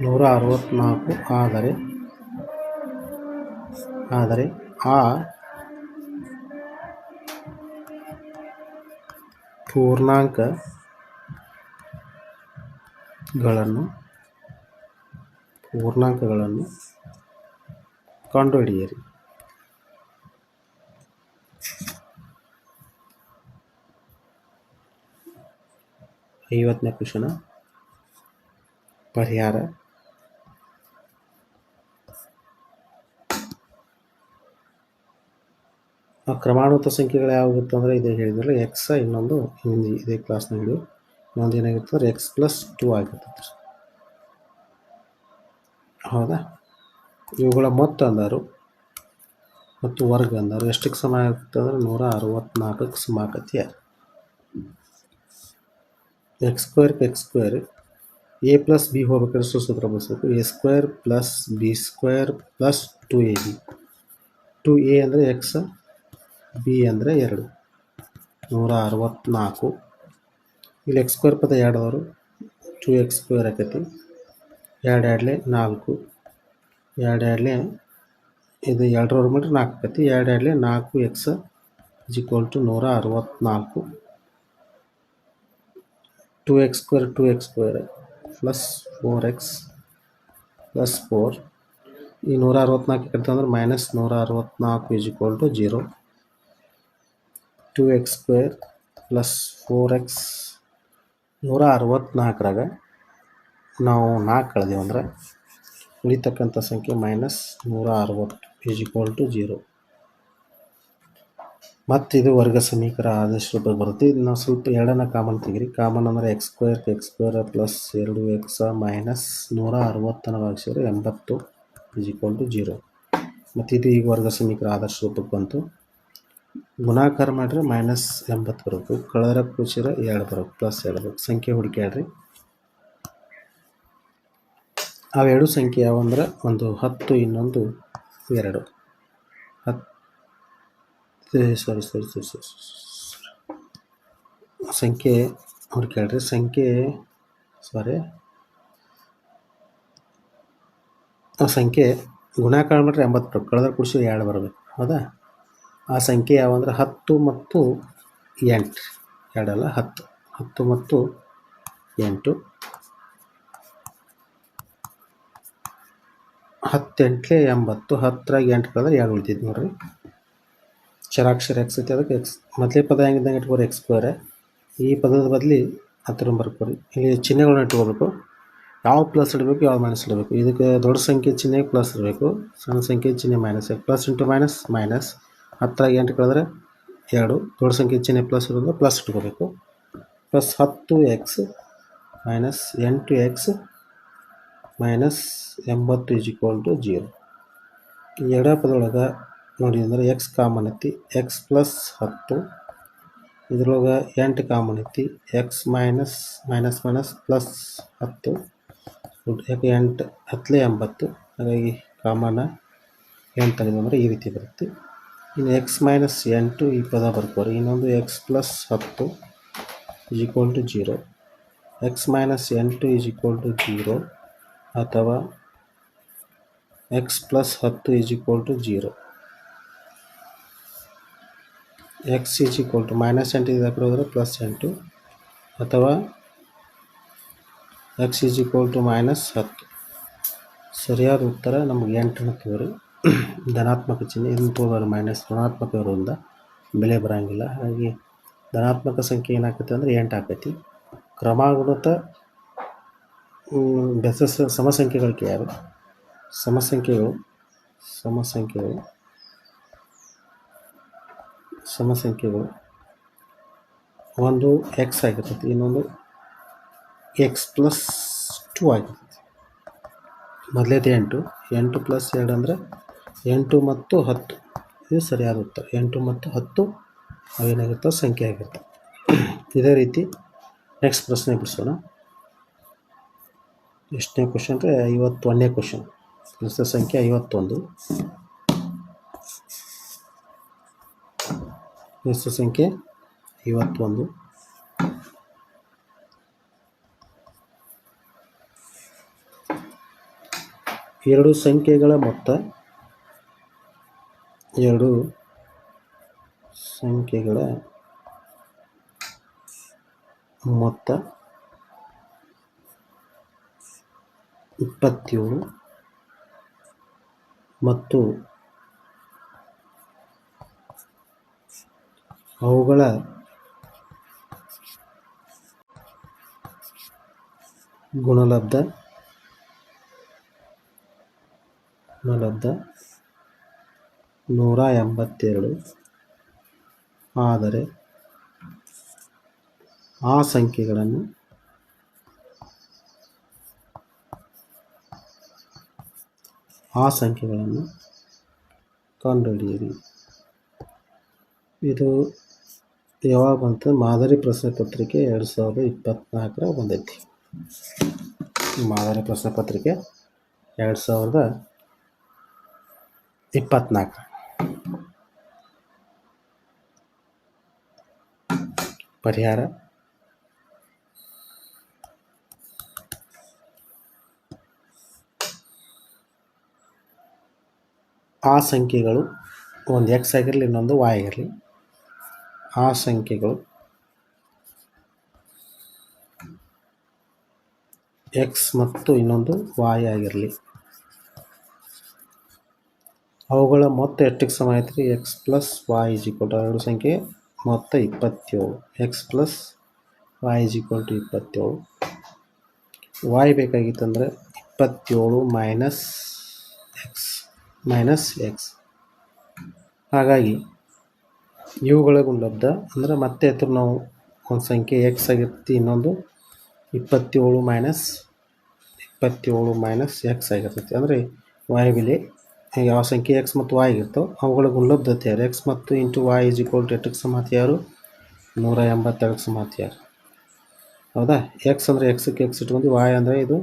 ನೂರ ಅರವತ್ತ್ನಾಲ್ಕು ಆದರೆ ಆ ಪೂರ್ಣಾಂಕಗಳನ್ನು ಕಂಡುಹಿಡಿಯಿರಿ. 50ನೇ ಕ್ವೆಶ್ಚನ್ ಪರಿಹಾರ. ಕ್ರಮಾನುಗತ ಸಂಖ್ಯೆಗಳು ಯಾವಾಗಿರುತ್ತೆ ಅಂದರೆ ಇದು ಹೇಳಿದ್ರೆ ಎಕ್ಸ್, ಇನ್ನೊಂದು ಇದೇ ಕ್ಲಾಸ್ನಾಗ ಹಿಡಿದು ಇನ್ನೊಂದು ಏನಾಗಿರ್ತದೆ x+2 ಆಗಿರ್ತದೆ. ಹೌದಾ? ಇವುಗಳ ಮೊತ್ತ ಅಂದರು ಮತ್ತು ವರ್ಗ ಅಂದರು ಎಷ್ಟಕ್ಕೆ ಸಮ ಆಗುತ್ತೆ ಅಂದರೆ 164ಕ್ಕೆ ಸಮ ಆಕತಿ. x² a+b ಹೋಗ್ಬೇಕಾದ್ರೆ ಸೂತ್ರ ಬಳಸಬೇಕು. a² + b² + 2ab. 2a ಅಂದರೆ x, b ಅಂದರೆ 2, 164. ಇಲ್ಲಿ x² ಪದ 2 ಅವರು 2x² ಆಕತಿ. 2 2 4, 2 2 ಇದು 2 ಮೀಟ್ರ್ 4 ಆಕತಿ. 2 2 4x = 164. 2x² + 4x + 4. ಈ 164 ಕಟ್ಟ ಅಂದ್ರೆ -164 = 0. 2x² + 4x 164ರಾಗ ನಾವು 4 ಕಳೆದೇವು ಅಂದ್ರೆ ಉಳಿತಕ್ಕಂಥ ಸಂಖ್ಯೆ -160 = 0. ಮತ್ತು ಇದು ವರ್ಗ ಸಮೀಕರಣ ಆದರ್ಶ ರೂಪಕ್ಕೆ ಬರುತ್ತೆ. ಇದು ನಾವು ಸ್ವಲ್ಪ ಎರಡನ್ನ ಕಾಮನ್ ತೆಗಿರಿ. ಕಾಮನ್ ಅಂದರೆ x² + 2x -160 ಭಾಗಿಸಿದ್ರೆ 80 = 0. ಮತ್ತು ಇದು ಈಗ ವರ್ಗ ಸಮೀಕರಣ ಆದರ್ಶ ರೂಪಕ್ಕೆ ಬಂತು. ಗುಣಾಕಾರ ಮಾಡಿದ್ರೆ -80 ಬರಬೇಕು, ಕಳೆದ್ರೆ ಕೂಡಿಸಿದ್ರೆ 2 ಬರಬೇಕು, +2 ಬರಬೇಕು. ಸಂಖ್ಯೆ ಹುಡುಕ್ಯಾಡ್ರಿ. ಅವೆರಡು ಸಂಖ್ಯೆ ಯಾವಂದ್ರೆ ಒಂದು 10, ಇನ್ನೊಂದು 2. ಸಂಖ್ಯೆ ಹುಡುಕ್ಯಾಡ್ರಿ. ಸಂಖ್ಯೆ ಗುಣಾಕಾರ ಮಾಡಿದ್ರೆ 80 ಬರಬೇಕು, ಕಳೆದ್ರೆ ಕೂಡಿಸಿ 2 ಬರಬೇಕು. ಹೌದಾ? ಆ ಸಂಖ್ಯೆ ಯಾವಂದ್ರೆ 10 ಮತ್ತು 8. 2 ಅಲ್ಲ 10. 10 ಮತ್ತು 8. 10 8 80. 10ರಾಗ 8 ಕಳೆದ್ರೆ 2 ಉಳಿತೈತಿ ನೋಡ್ರಿ. ಚರಾಕ್ಷರ x ಐತಿ, ಅದಕ್ಕೆ x ಮೊದಲೇ ಪದ ಹೆಂಗಿದ್ದಂಗೆ ಇಟ್ಕೋರಿ x². ಈ ಪದದ ಬದಲಿ ಹತ್ತಿರ ಬರ್ಕೋರಿ. ಇಲ್ಲಿ ಚಿಹ್ನೆಗಳನ್ನ ಇಟ್ಕೋಬೇಕು. ಯಾವ ಪ್ಲಸ್ ಇಡಬೇಕು, ಯಾವ ಮೈನಸ್ ಇಡಬೇಕು. ಇದಕ್ಕೆ ದೊಡ್ಡ ಸಂಖ್ಯೆ ಚಿಹ್ನೆ ಪ್ಲಸ್ ಇರಬೇಕು, ಸಣ್ಣ ಸಂಖ್ಯೆ ಚಿಹ್ನೆ minus. Plus into minus minus. 10ರಾಗ 8 ಕಳೆದ್ರೆ 2. ದೊಡ್ಡ ಸಂಖ್ಯೆ ಚಿಹ್ನೆ ಪ್ಲಸ್ ಇರೋದು ಪ್ಲಸ್ ಇಟ್ಕೋಬೇಕು. Plus 10x - 8x - 80 = 0. ಈ ಎರಡೇ ಪದೊಳಗೆ ನೋಡಿ ಅಂದರೆ x ಕಾಮನ್ ಐತಿ, x + 10. ಇದ್ರೊಳಗೆ 8 ಕಾಮನ್ ಐತಿ, x ಮೈನಸ್ ಪ್ಲಸ್ 10. ಯಾಕೆ 8 10 80. ಹಾಗಾಗಿ ಕಾಮನ್ 8 ತೆಗೆದು ಅಂದರೆ ಈ ರೀತಿ ಬರುತ್ತೆ. ಇನ್ನು x - 8 ಈ ಪದ ಬರ್ಕೋರಿ. ಇನ್ನೊಂದು x + 10 = 0. x - 8 = 0 ಅಥವಾ x + 10 = 0. x -8 ಇದಕ್ಕೆ ಹೋದರೆ +8 ಅಥವಾ x -10. ಸರಿಯಾದ ಉತ್ತರ ನಮಗೆ 8 ತಗೋರಿ. ಧನಾತ್ಮಕ ಚಿಹ್ನೆ ಇದನ್ನು ತಗೋಬಾರ್ದು, ಮೈನಸ್ ಋಣಾತ್ಮಕ ಇರೋದ್ರಿಂದ ಬೆಲೆ ಬರೋಂಗಿಲ್ಲ. ಹಾಗಾಗಿ ಧನಾತ್ಮಕ ಸಂಖ್ಯೆ ಏನಾಗ್ತೈತೆ ಅಂದರೆ 8 ಆಕೈತಿ. ಕ್ರಮಾನುಗತ ಸಮಸಂಖ್ಯೆಗಳಿಗೆ ಯಾರು ಸಮಸಂಖ್ಯೆಗಳು ಒಂದು x ಆಗಿರ್ತೈತಿ, ಇನ್ನೊಂದು x + 2 ಆಗಿರ್ತೈತಿ. ಮೊದಲೇದು 8 + 2 ಅಂದರೆ 8 ಮತ್ತು 10. ಇದು ಸರಿಯಾದ ಉತ್ತರ. 8 ಮತ್ತು 10 ಅವೇನಾಗಿರ್ತವೆ ಸಂಖ್ಯೆ ಆಗಿರ್ತವೆ. ಇದೇ ರೀತಿ ನೆಕ್ಸ್ಟ್ ಪ್ರಶ್ನೆ ಬಿಡಿಸೋಣ. ಎಷ್ಟನೇ ಕ್ವಶನ್ ಅಂದರೆ 51ನೇ ಕ್ವಶನ್. ಪ್ರಶ್ನೆ ಸಂಖ್ಯೆ 51. ಪ್ರಶ್ನೆ ಸಂಖ್ಯೆ 51. ಎರಡು ಸಂಖ್ಯೆಗಳ ಮೊತ್ತ ಮೊತ್ತ 27 ಮತ್ತು ಅವುಗಳ ಗುಣಲಬ್ಧ 182 ಆದರೆ ಆ ಸಂಖ್ಯೆಗಳನ್ನು ಕಂಡುಹಿಡಿಯಿರಿ. ಇದು ಯಾವಾಗ ಬಂತು? ಮಾದರಿ ಪ್ರಶ್ನೆ ಪತ್ರಿಕೆ 2024 ಬಂದೈತಿ. ಮಾದರಿ ಪ್ರಶ್ನೆ ಪತ್ರಿಕೆ 2024. ಪರಿಹಾರ: ಆ ಸಂಖ್ಯೆಗಳು ಒಂದು ಎಕ್ಸ್ ಆಗಿರಲಿ, ಇನ್ನೊಂದು ವಾಯ್ ಆಗಿರಲಿ, ಆ ಸಂಖ್ಯೆಗಳು ಎಕ್ಸ್ ಮತ್ತು ಇನ್ನೊಂದು ವಾಯ್ ಆಗಿರಲಿ. ಅವುಗಳ ಮೊತ್ತ ಎಷ್ಟಕ್ಕೆ ಸಮ ಆಯ್ತು ರೀ? X plus y is equal to ಎರಡು ಸಂಖ್ಯೆ ಮೊತ್ತ 27. X plus y is equal to 27. Y ಬೇಕಾಗಿತ್ತಂದರೆ 27 ಮೈನಸ್ ಎಕ್ಸ್. ಹಾಗಾಗಿ ಇವುಗಳ ಗುಣಲಬ್ಧ ಅಂದರೆ ಮತ್ತೆ ಅಥವಾ ನಾವು ಒಂದು ಸಂಖ್ಯೆ ಎಕ್ಸ್ ಆಗಿರ್ತಿ, ಇನ್ನೊಂದು 27 ಮೈನಸ್ ಎಕ್ಸ್ ಆಗಿರ್ತೈತಿ. ಅಂದರೆ ವಾಯ್ ಬೆಲೆ ಯಾವ ಸಂಖ್ಯೆ ಎಕ್ಸ್ ಮತ್ತು ವಾಯ್ ಆಗಿರ್ತಾವೆ ಅವುಗಳ ಗುಣಲಬ್ಧತೆ ಯಾರು? ಎಕ್ಸ್ ಮತ್ತು into y is equal to ಎಷ್ಟಕ್ಕೆ ಸಮಾತಿ ಯಾರು? 182 ಸಮಾತಿ ಯಾರು? ಹೌದಾ? ಎಕ್ಸ್ ಅಂದರೆ ಎಕ್ಸಕ್ಕೆ ಎಕ್ಸ್ ಇಟ್ಕೊಂಡು, ವಾಯ್ ಅಂದರೆ ಇದು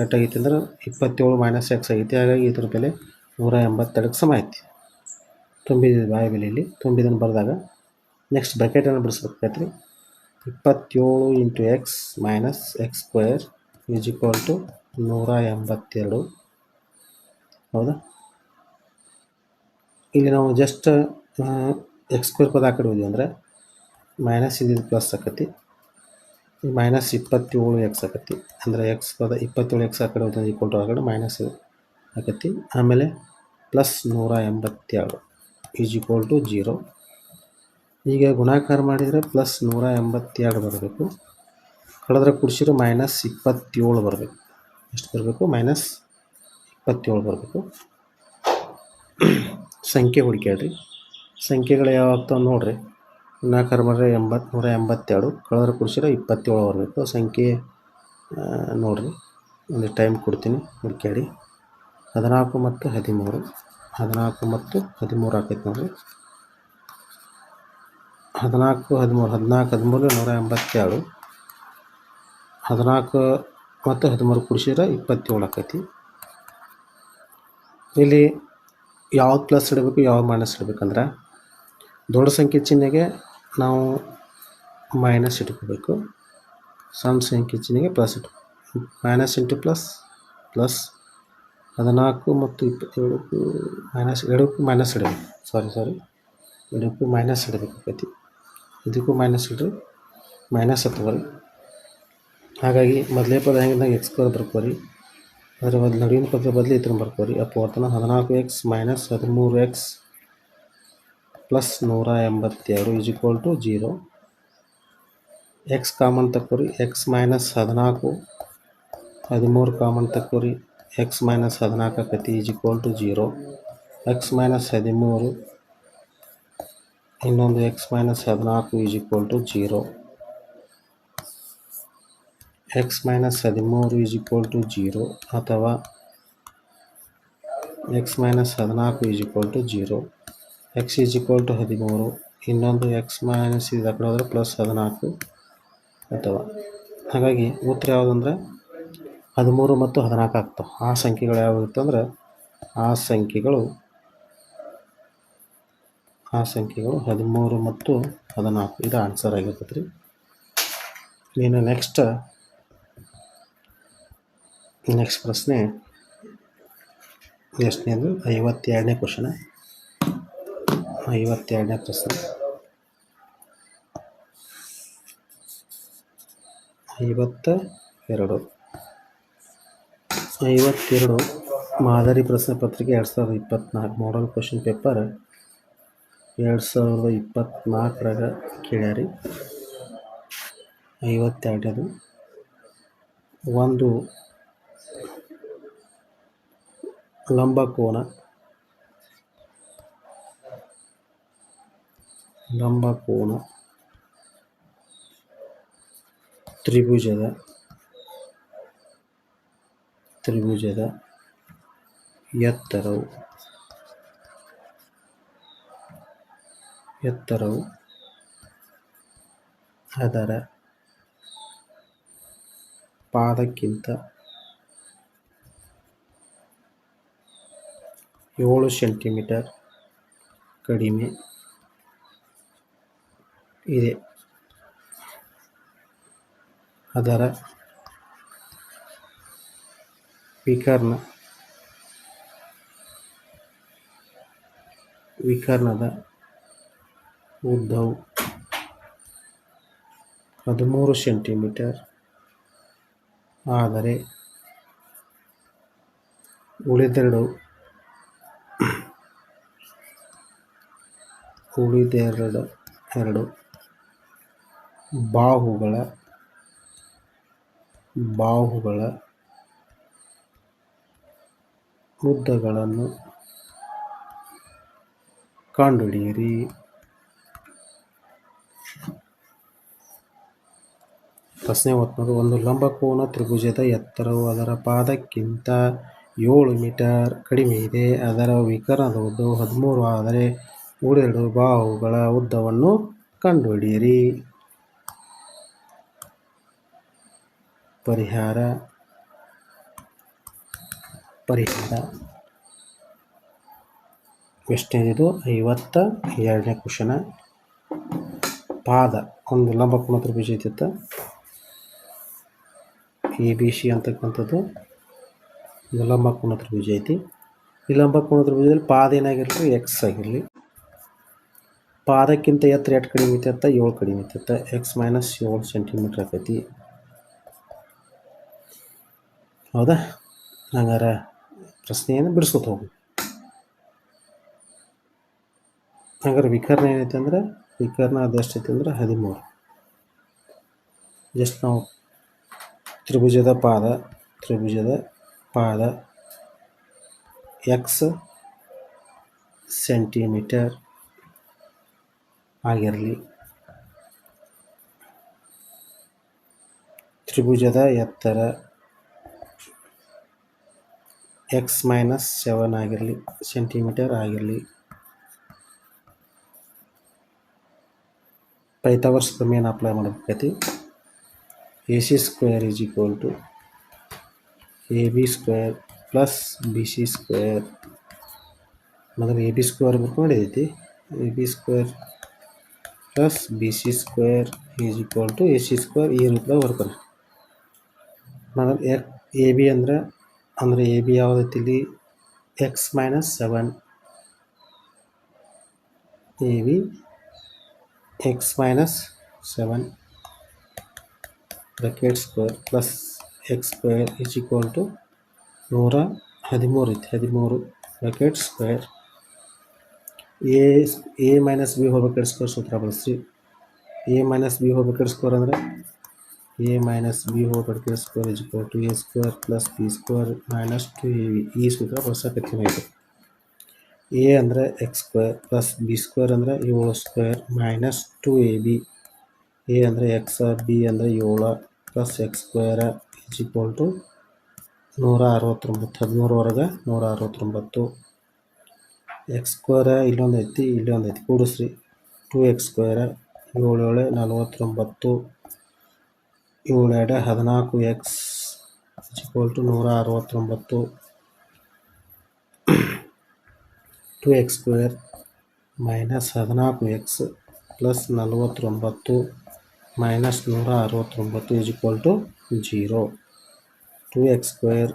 ಎಷ್ಟಾಗೈತಿ ಅಂದ್ರೆ 27 ಮೈನಸ್ ಎಕ್ಸ್ ಆಗೈತಿ. ಹಾಗಾಗಿ ಇದ್ರ ಬೆಲೆ 182 ಸಮ ಐತಿ. ತುಂಬಿದ ವಾಯ್ ಬೆಲೆಯಲ್ಲಿ ತುಂಬಿದನ್ನು ಬರೆದಾಗ ನೆಕ್ಸ್ಟ್ ಬ್ರ್ಯಾಕೆಟನ್ನು ಬಿಡಿಸ್ಬೇಕಾಯ್ತು ರೀ. 27 into x minus x square is equal to 182. ಹೌದಾ? ಇಲ್ಲಿ ನಾವು ಜಸ್ಟ್ ಎಕ್ಸ್ ಸ್ಕ್ವೇರ್ ಪದ ಆ ಕಡೆ ಹೋದ್ವಿ ಅಂದರೆ ಮೈನಸ್ ಇದು ಪ್ಲಸ್ ಆಕತಿ, ಮೈನಸ್ 27 ಎಕ್ಸ್ ಆಕತಿ. ಅಂದರೆ ಎಕ್ಸ್ ಪದ 27 ಎಕ್ಸ್ ಆ ಕಡೆ ಹೋದ ಈಕ್ವಲ್ ಟು ಆ ಕಡೆ ಮೈನಸ್ ಆಕತಿ. ಆಮೇಲೆ ಪ್ಲಸ್ 182 ಈಸ್ ಈಕ್ವಲ್ ಟು 0. ಈಗ ಗುಣಾಕಾರ ಮಾಡಿದರೆ ಪ್ಲಸ್ 182 ಬರಬೇಕು. ಕಳೆದ್ರೆ ಕುಡಿಸಿದ್ರೆ ಮೈನಸ್ 27 ಬರಬೇಕು. ಎಷ್ಟು ಬರಬೇಕು? ಮೈನಸ್ 27 ಬರಬೇಕು. ಸಂಖ್ಯೆ ಹುಡುಕ್ಯಾಡ್ರಿ. ಸಂಖ್ಯೆಗಳು ಯಾವ ಆಗ್ತಾವೆ ನೋಡಿರಿ. ಗುಣಾಕಾರ ಮಾಡಿದ್ರೆ 182, ಕಳೆದ್ರೆ ಕುಡಿಸಿದ್ರೆ 27 ಬರಬೇಕು. ಸಂಖ್ಯೆ ನೋಡಿರಿ, ಒಂದು ಟೈಮ್ ಕೊಡ್ತೀನಿ ಹುಡುಕ್ಯಾಡಿ. 14 ಮತ್ತು 13 ಆಕೈತೆ ನೋಡಿರಿ. 14 13 182. 14 ಮತ್ತು 13 ಕುಡಿಸಿದ್ರೆ 27 ಆಕೈತಿ. ಇಲ್ಲಿ ಯಾವ್ದು ಪ್ಲಸ್ ಇಡಬೇಕು, ಯಾವ್ದು ಮೈನಸ್ ಇಡಬೇಕಂದ್ರೆ ದೊಡ್ಡ ಸಂಖ್ಯೆ ಚಿಹ್ನೆಗೆ ನಾವು ಮೈನಸ್ ಇಟ್ಕೋಬೇಕು, ಸಣ್ಣ ಸಂಖ್ಯೆ ಚಿಹ್ನೆಗೆ ಪ್ಲಸ್ ಇಟ್ಕೋಬೇಕು. ಮೈನಸ್ ಇಂಟು ಪ್ಲಸ್ 14 ಮತ್ತು 27 ಎರಡಕ್ಕೂ ಮೈನಸ್ ಇಡಬೇಕು. ಎರಡಕ್ಕೂ ಮೈನಸ್ ಇಡಬೇಕಾಗೈತಿ. ಇದಕ್ಕೂ ಮೈನಸ್ ಇಡ್ರಿ, ಮೈನಸ್ ಹತ್ತುವರಿ. ಹಾಗಾಗಿ ಮೊದಲೇ ಪದ ಹೆಂಗಿದ್ದಾಗ ಎಕ್ಸ್ ಸ್ಕ್ವೇರ್ ಬರ್ಕೋರಿ, ಅದರ ನಡುವಿನ ಪದ ಬದಲು ಈ ಥರ ಬರ್ಕೋರಿ. ಅಪವರ್ತನ 14x minus 13x plus 182 is equal to 0. X common ತಕ್ಕೋರಿ, ಎಕ್ಸ್ ಮೈನಸ್ 14 13 ಕಾಮನ್ ತಕ್ಕೋರಿ, ಎಕ್ಸ್ ಮೈನಸ್ 14 ಆಕತಿ is equal to 0. X minus 13 ಇನ್ನೊಂದು x minus 14 is equal to 0. X minus 13 is equal to 0 ಅಥವಾ x minus 14 is equal to 0. X is equal to 13, ಇನ್ನೊಂದು x minus ಇದು ಆ ಕಡೆ ಹೋದರೆ plus 14 ಅಥವಾ. ಹಾಗಾಗಿ ಉತ್ತರ ಯಾವುದಂದ್ರೆ 13 ಮತ್ತು 14 ಆಗ್ತಾವೆ. ಆ ಸಂಖ್ಯೆಗಳು ಯಾವಾಗಿರ್ತವೆ ಅಂದ್ರೆ ಆ ಸಂಖ್ಯೆಗಳು 13 ಮತ್ತು 14 ಇದು ಆನ್ಸರ್ ಆಗಿರ್ತದೆ ರೀ. ಇನ್ನು ನೆಕ್ಸ್ಟ್ ಪ್ರಶ್ನೆ ಎಷ್ಟನೇ ಅಂದರೆ 52ನೇ ಕ್ವಶನ್. 52ನೇ ಪ್ರಶ್ನೆ. 52 ಮಾದರಿ ಪ್ರಶ್ನೆ ಪತ್ರಿಕೆ 2024 ಮಾಡಲ್ ಕ್ವಶನ್ ಪೇಪರ್ 2024ರಾಗ ಕೇಳ್ಯಾರಿ. 52ನೇದು ಒಂದು ಲಂಬಕೋನ ತ್ರಿಭುಜದ ಎತ್ತರವು ಅದರ ಪಾದಕ್ಕಿಂತ 7 ಸೆಂಟಿಮೀಟರ್ ಕಡಿಮೆ ಇದೆ. ಅದರ ವಿಕರ್ಣದ ಉದ್ದವು 13 ಸೆಂಟಿಮೀಟರ್ ಆದರೆ ಉಳಿದೆರಡು ಬಾಹುಗಳ ಉದ್ದಗಳನ್ನು ಕಂಡುಹಿಡಿಯಿರಿ. ಪ್ರಶ್ನೆ ಓದ್ಬೋದು. ಒಂದು ಲಂಬಕೋನ ತ್ರಿಭುಜದ ಎತ್ತರವು ಅದರ ಪಾದಕ್ಕಿಂತ 7 ಮೀಟರ್ ಕಡಿಮೆ ಇದೆ. ಅದರ ವಿಕರ್ಣದ ಉದ್ದವು 13 ಆದರೆ ಉಳಿದೆರಡು ಬಾಹುಗಳ ಉದ್ದವನ್ನು ಕಂಡುಹಿಡಿಯಿರಿ. ಪರಿಹಾರ ಎಷ್ಟನೇದು? 52ನೇ ಕ್ವಶನ. ಪಾದ ಒಂದು ಲಂಬಕೋನ ತ್ರಿಭುಜ ಇದ್ದಿತ್ತು ABC ಅಂತಕ್ಕಂಥದ್ದು ಒಂದು ಲಂಬಕೋನ ತ್ರಿಭುಜ ಐತಿ. ಈ ಲಂಬಕೋನ ತ್ರಿಭುಜದಲ್ಲಿ ಪಾದ ಏನಾಗಿರಲಿ? ಎಕ್ಸ್ ಆಗಿರಲಿ. ಪಾದಕ್ಕಿಂತ ಎತ್ತರ ಎಷ್ಟು ಕಡಿಮೆ ಐತೆ? 7 ಕಡಿಮೆ ಐತೆ. ಎಕ್ಸ್ ಮೈನಸ್ 7 ಸೆಂಟಿಮೀಟ್ರ್ ಆಕೈತಿ. ಹೌದಾ? ಹಂಗಾರೆ ಪ್ರಶ್ನೆಯನ್ನು ಬಿಡಿಸ್ಕೊತ ಹೋಗಿ. ಹಂಗಾರೆ ವಿಕರ್ಣ ಏನೈತೆ ಅಂದ್ರೆ ವಿಕರ್ಣ ಅದೆಷ್ಟೈತೆ ಅಂದ್ರೆ 13. ಜಸ್ಟ್ ನಾವು ತ್ರಿಭುಜದ ಪಾದ ಎಕ್ಸ್ ಸೆಂಟಿಮೀಟರ್ ಆಗಿರಲಿ. ತ್ರಿಭುಜದ ಎತ್ತರ ಎಕ್ಸ್ ಮೈನಸ್ 7 ಆಗಿರಲಿ, ಸೆಂಟಿಮೀಟರ್ ಆಗಿರಲಿ. ಪೈಥಾಗರಸ್ ಪ್ರಮೇಯನ ಅಪ್ಲೈ ಮಾಡಬೇಕೈತಿ. AC square is equal to AB square plus BC square. ಮೊದಲು AB ಸ್ಕ್ವೇರ್ ಬರ್ಕೊಂಡಿದ್ದೈತಿ. AB square plus BC square is equal to AC square. ಈ ರೂಪದಾಗ ಬರ್ತಾರೆ. ಮೊದಲು AB ಅಂದರೆ AB ಯಾವುದೈತಿ ಇಲ್ಲಿ? X minus 7. AB x minus 7 bracket square plus x square is equal to 113 ಐತಿ. 13 bracket square. A minus b whole bracket square ಸೂತ್ರ ಬಳಸಿ. A minus b whole bracket square ಅಂದರೆ A minus B whole bracket square is equal to A square plus B square minus 2AB. ಈ ಸೂತ್ರ ಬಳಸಕತ್ತೀನಿ. A ಅಂದರೆ x square plus b square ಅಂದರೆ 7 square minus 2AB. A ಅಂದರೆ x, b ಅಂದರೆ 7 plus x square is equal to 169. 13 ಹೊರಗೆ 169. X square ಇಲ್ಲೊಂದು ಐತಿ, ಇಲ್ಲೊಂದು ಐತಿ, ಕೂಡಿಸ್ರಿ. 2x square 7 7 49. 7 2 14x is equal to 169. 2x square minus 14x plus 49 minus 169 is equal to 0. 2x square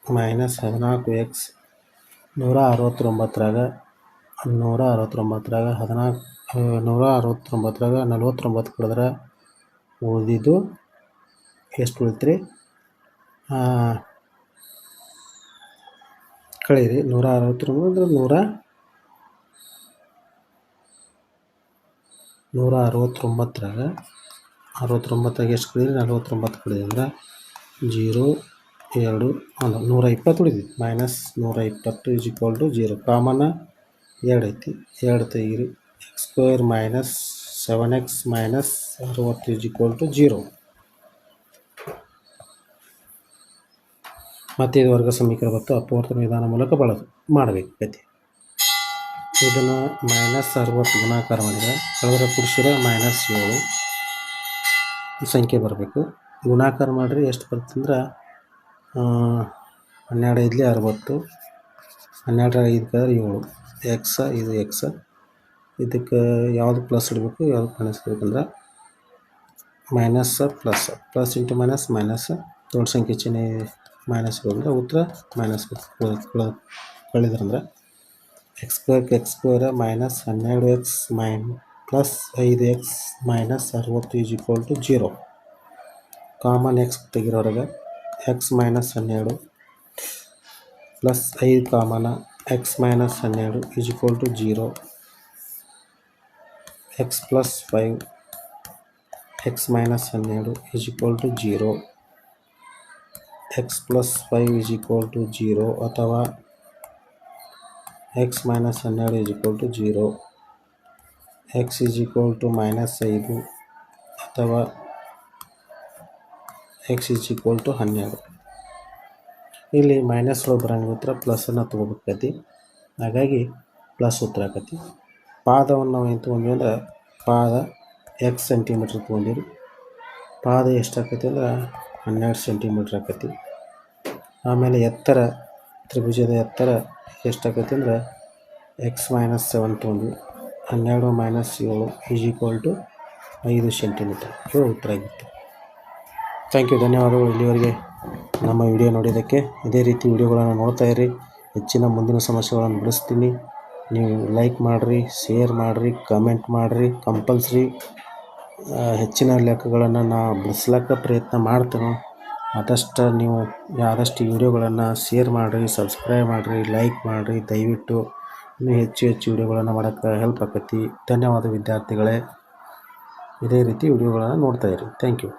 minus 14x 169ರಾಗ 49 ಕಳೆದ್ರೆ ಉಳಿದಿದ್ದು ಎಷ್ಟು ಉಳಿತ್ರಿ ಕಳೀರಿ 169 169ರಾಗ 69 ಎಷ್ಟು ಕಳೀರಿ 49 ಕಳೀರಿ ಅಂದ್ರೆ 0 2 120 ಉಳಿದಿದೆ -120 ಈಸ್ ಈಕ್ವಲ್ ಟು 0 ಕಾಮನ್ 2 ಐತಿ 2 ತೆಗೀರಿ x² - 7x - 60 is equal to 0 ಮತ್ತು ಇದು ವರ್ಗ ಸಮೀಕರಣ ಮತ್ತು ಅಪವರ್ತನ ವಿಧಾನ ಮೂಲಕ ಮಾಡಬೇಕು ಗತಿ. ಇದನ್ನು -60 ಗುಣಾಕಾರ ಮಾಡಿದರೆ ಕಳೆದ್ರೆ ಕುಡಿಸಿದ್ರೆ -7 ಸಂಖ್ಯೆ ಬರಬೇಕು. ಗುಣಾಕಾರ ಮಾಡಿರಿ ಎಷ್ಟು ಬರ್ತಂದ್ರೆ 12 5 60 12 5 7 ಎಕ್ಸ ಇದು ಎಕ್ಸ ಇದಕ್ಕೆ ಯಾವುದು ಪ್ಲಸ್ ಇಡಬೇಕು ಯಾವುದು ಮೈನಸ್ ಇಡಬೇಕಂದ್ರೆ ಪ್ಲಸ್ ಇಂಟು ಮೈನಸ್ ದೊಡ್ಡ ಸಂಖ್ಯೆ ಚಿಹ್ನೆ ಮೈನಸ್ ಇರೋದ್ರೆ ಉತ್ತರ ಮೈನಸ್ ಕಳಿದ್ರಂದ್ರೆ x² minus 12x plus 5x minus 60 is equal to 0 common x ತೆಗಿರೋರಿಗೆ x - 12 ಪ್ಲಸ್ 5 ಕಾಮನ x - 12 is equal to 0 x plus 5 x - 12 is equal to 0 x plus 5 is equal to 0 ಅಥವಾ x - 12 is equal to 0 x is equal to -5 ಅಥವಾ x is equal to 12 ಇಲ್ಲಿ minus ಒಳಗೆ ಬರೋಂಗೆ ಉತ್ತರ ಪ್ಲಸ್ಸನ್ನು ತೊಗೋಬೇಕತಿ. ಹಾಗಾಗಿ plus ಉತ್ತರ ಆಕತಿ. ಪಾದವನ್ನು ನಾವು ಏನು ತೊಗೊಂಡ್ವಿ ಅಂದ್ರೆ ಪಾದ x ಸೆಂಟಿಮೀಟ್ರ್ ತೊಗೊಂಡಿರಿ. ಪಾದ ಎಷ್ಟು ಆಕತಿ ಅಂದ್ರೆ 12 ಸೆಂಟಿಮೀಟ್ರ್ ಆಕತಿ. ಆಮೇಲೆ ಎತ್ತರ ತ್ರಿಭುಜದ ಎತ್ತರ ಎಷ್ಟು ಆಕತಿ ಅಂದ್ರೆ x - 7 ತೊಗೊಂಡ್ವಿ 12 - 7 ಈಸ್ ಈಕ್ವಲ್ ಟು 5 ಸೆಂಟಿಮೀಟ್ರ್ ಇವು ಉತ್ತರ ಆಗಿತ್ತು. ಥ್ಯಾಂಕ್ ಯು, ಧನ್ಯವಾದಗಳು. ಇಲ್ಲಿವರೆಗೆ ನಮ್ಮ ವಿಡಿಯೋ ನೋಡಿದ್ದಕ್ಕೆ. ಇದೇ ರೀತಿ ವಿಡಿಯೋಗಳನ್ನು ನೋಡ್ತಾ ಇರಿ. ಹೆಚ್ಚಿನ ಮುಂದಿನ ಸಮಸ್ಯೆಗಳನ್ನು ಬಿಡಿಸ್ತೀನಿ. ನೀವು ಲೈಕ್ ಮಾಡಿರಿ, ಶೇರ್ ಮಾಡಿರಿ, ಕಮೆಂಟ್ ಮಾಡಿರಿ. ಕಂಪಲ್ಸರಿ ಹೆಚ್ಚಿನ ಲೆಕ್ಕಗಳನ್ನು ಬಿಡಿಸ್ಲಿಕ್ಕೆ ಪ್ರಯತ್ನ ಮಾಡ್ತೇನೆ. ಆದಷ್ಟು ವಿಡಿಯೋಗಳನ್ನು ಶೇರ್ ಮಾಡಿರಿ, ಸಬ್ಸ್ಕ್ರೈಬ್ ಮಾಡಿರಿ, ಲೈಕ್ ಮಾಡಿರಿ. ದಯವಿಟ್ಟು ಇನ್ನೂ ಹೆಚ್ಚು ವಿಡಿಯೋಗಳನ್ನು ಮಾಡೋಕ್ಕೆ ಹೆಲ್ಪ್ ಆಕತಿ. ಧನ್ಯವಾದ ವಿದ್ಯಾರ್ಥಿಗಳೇ. ಇದೇ ರೀತಿ ವಿಡಿಯೋಗಳನ್ನು ನೋಡ್ತಾ ಇರಿ. Thank you.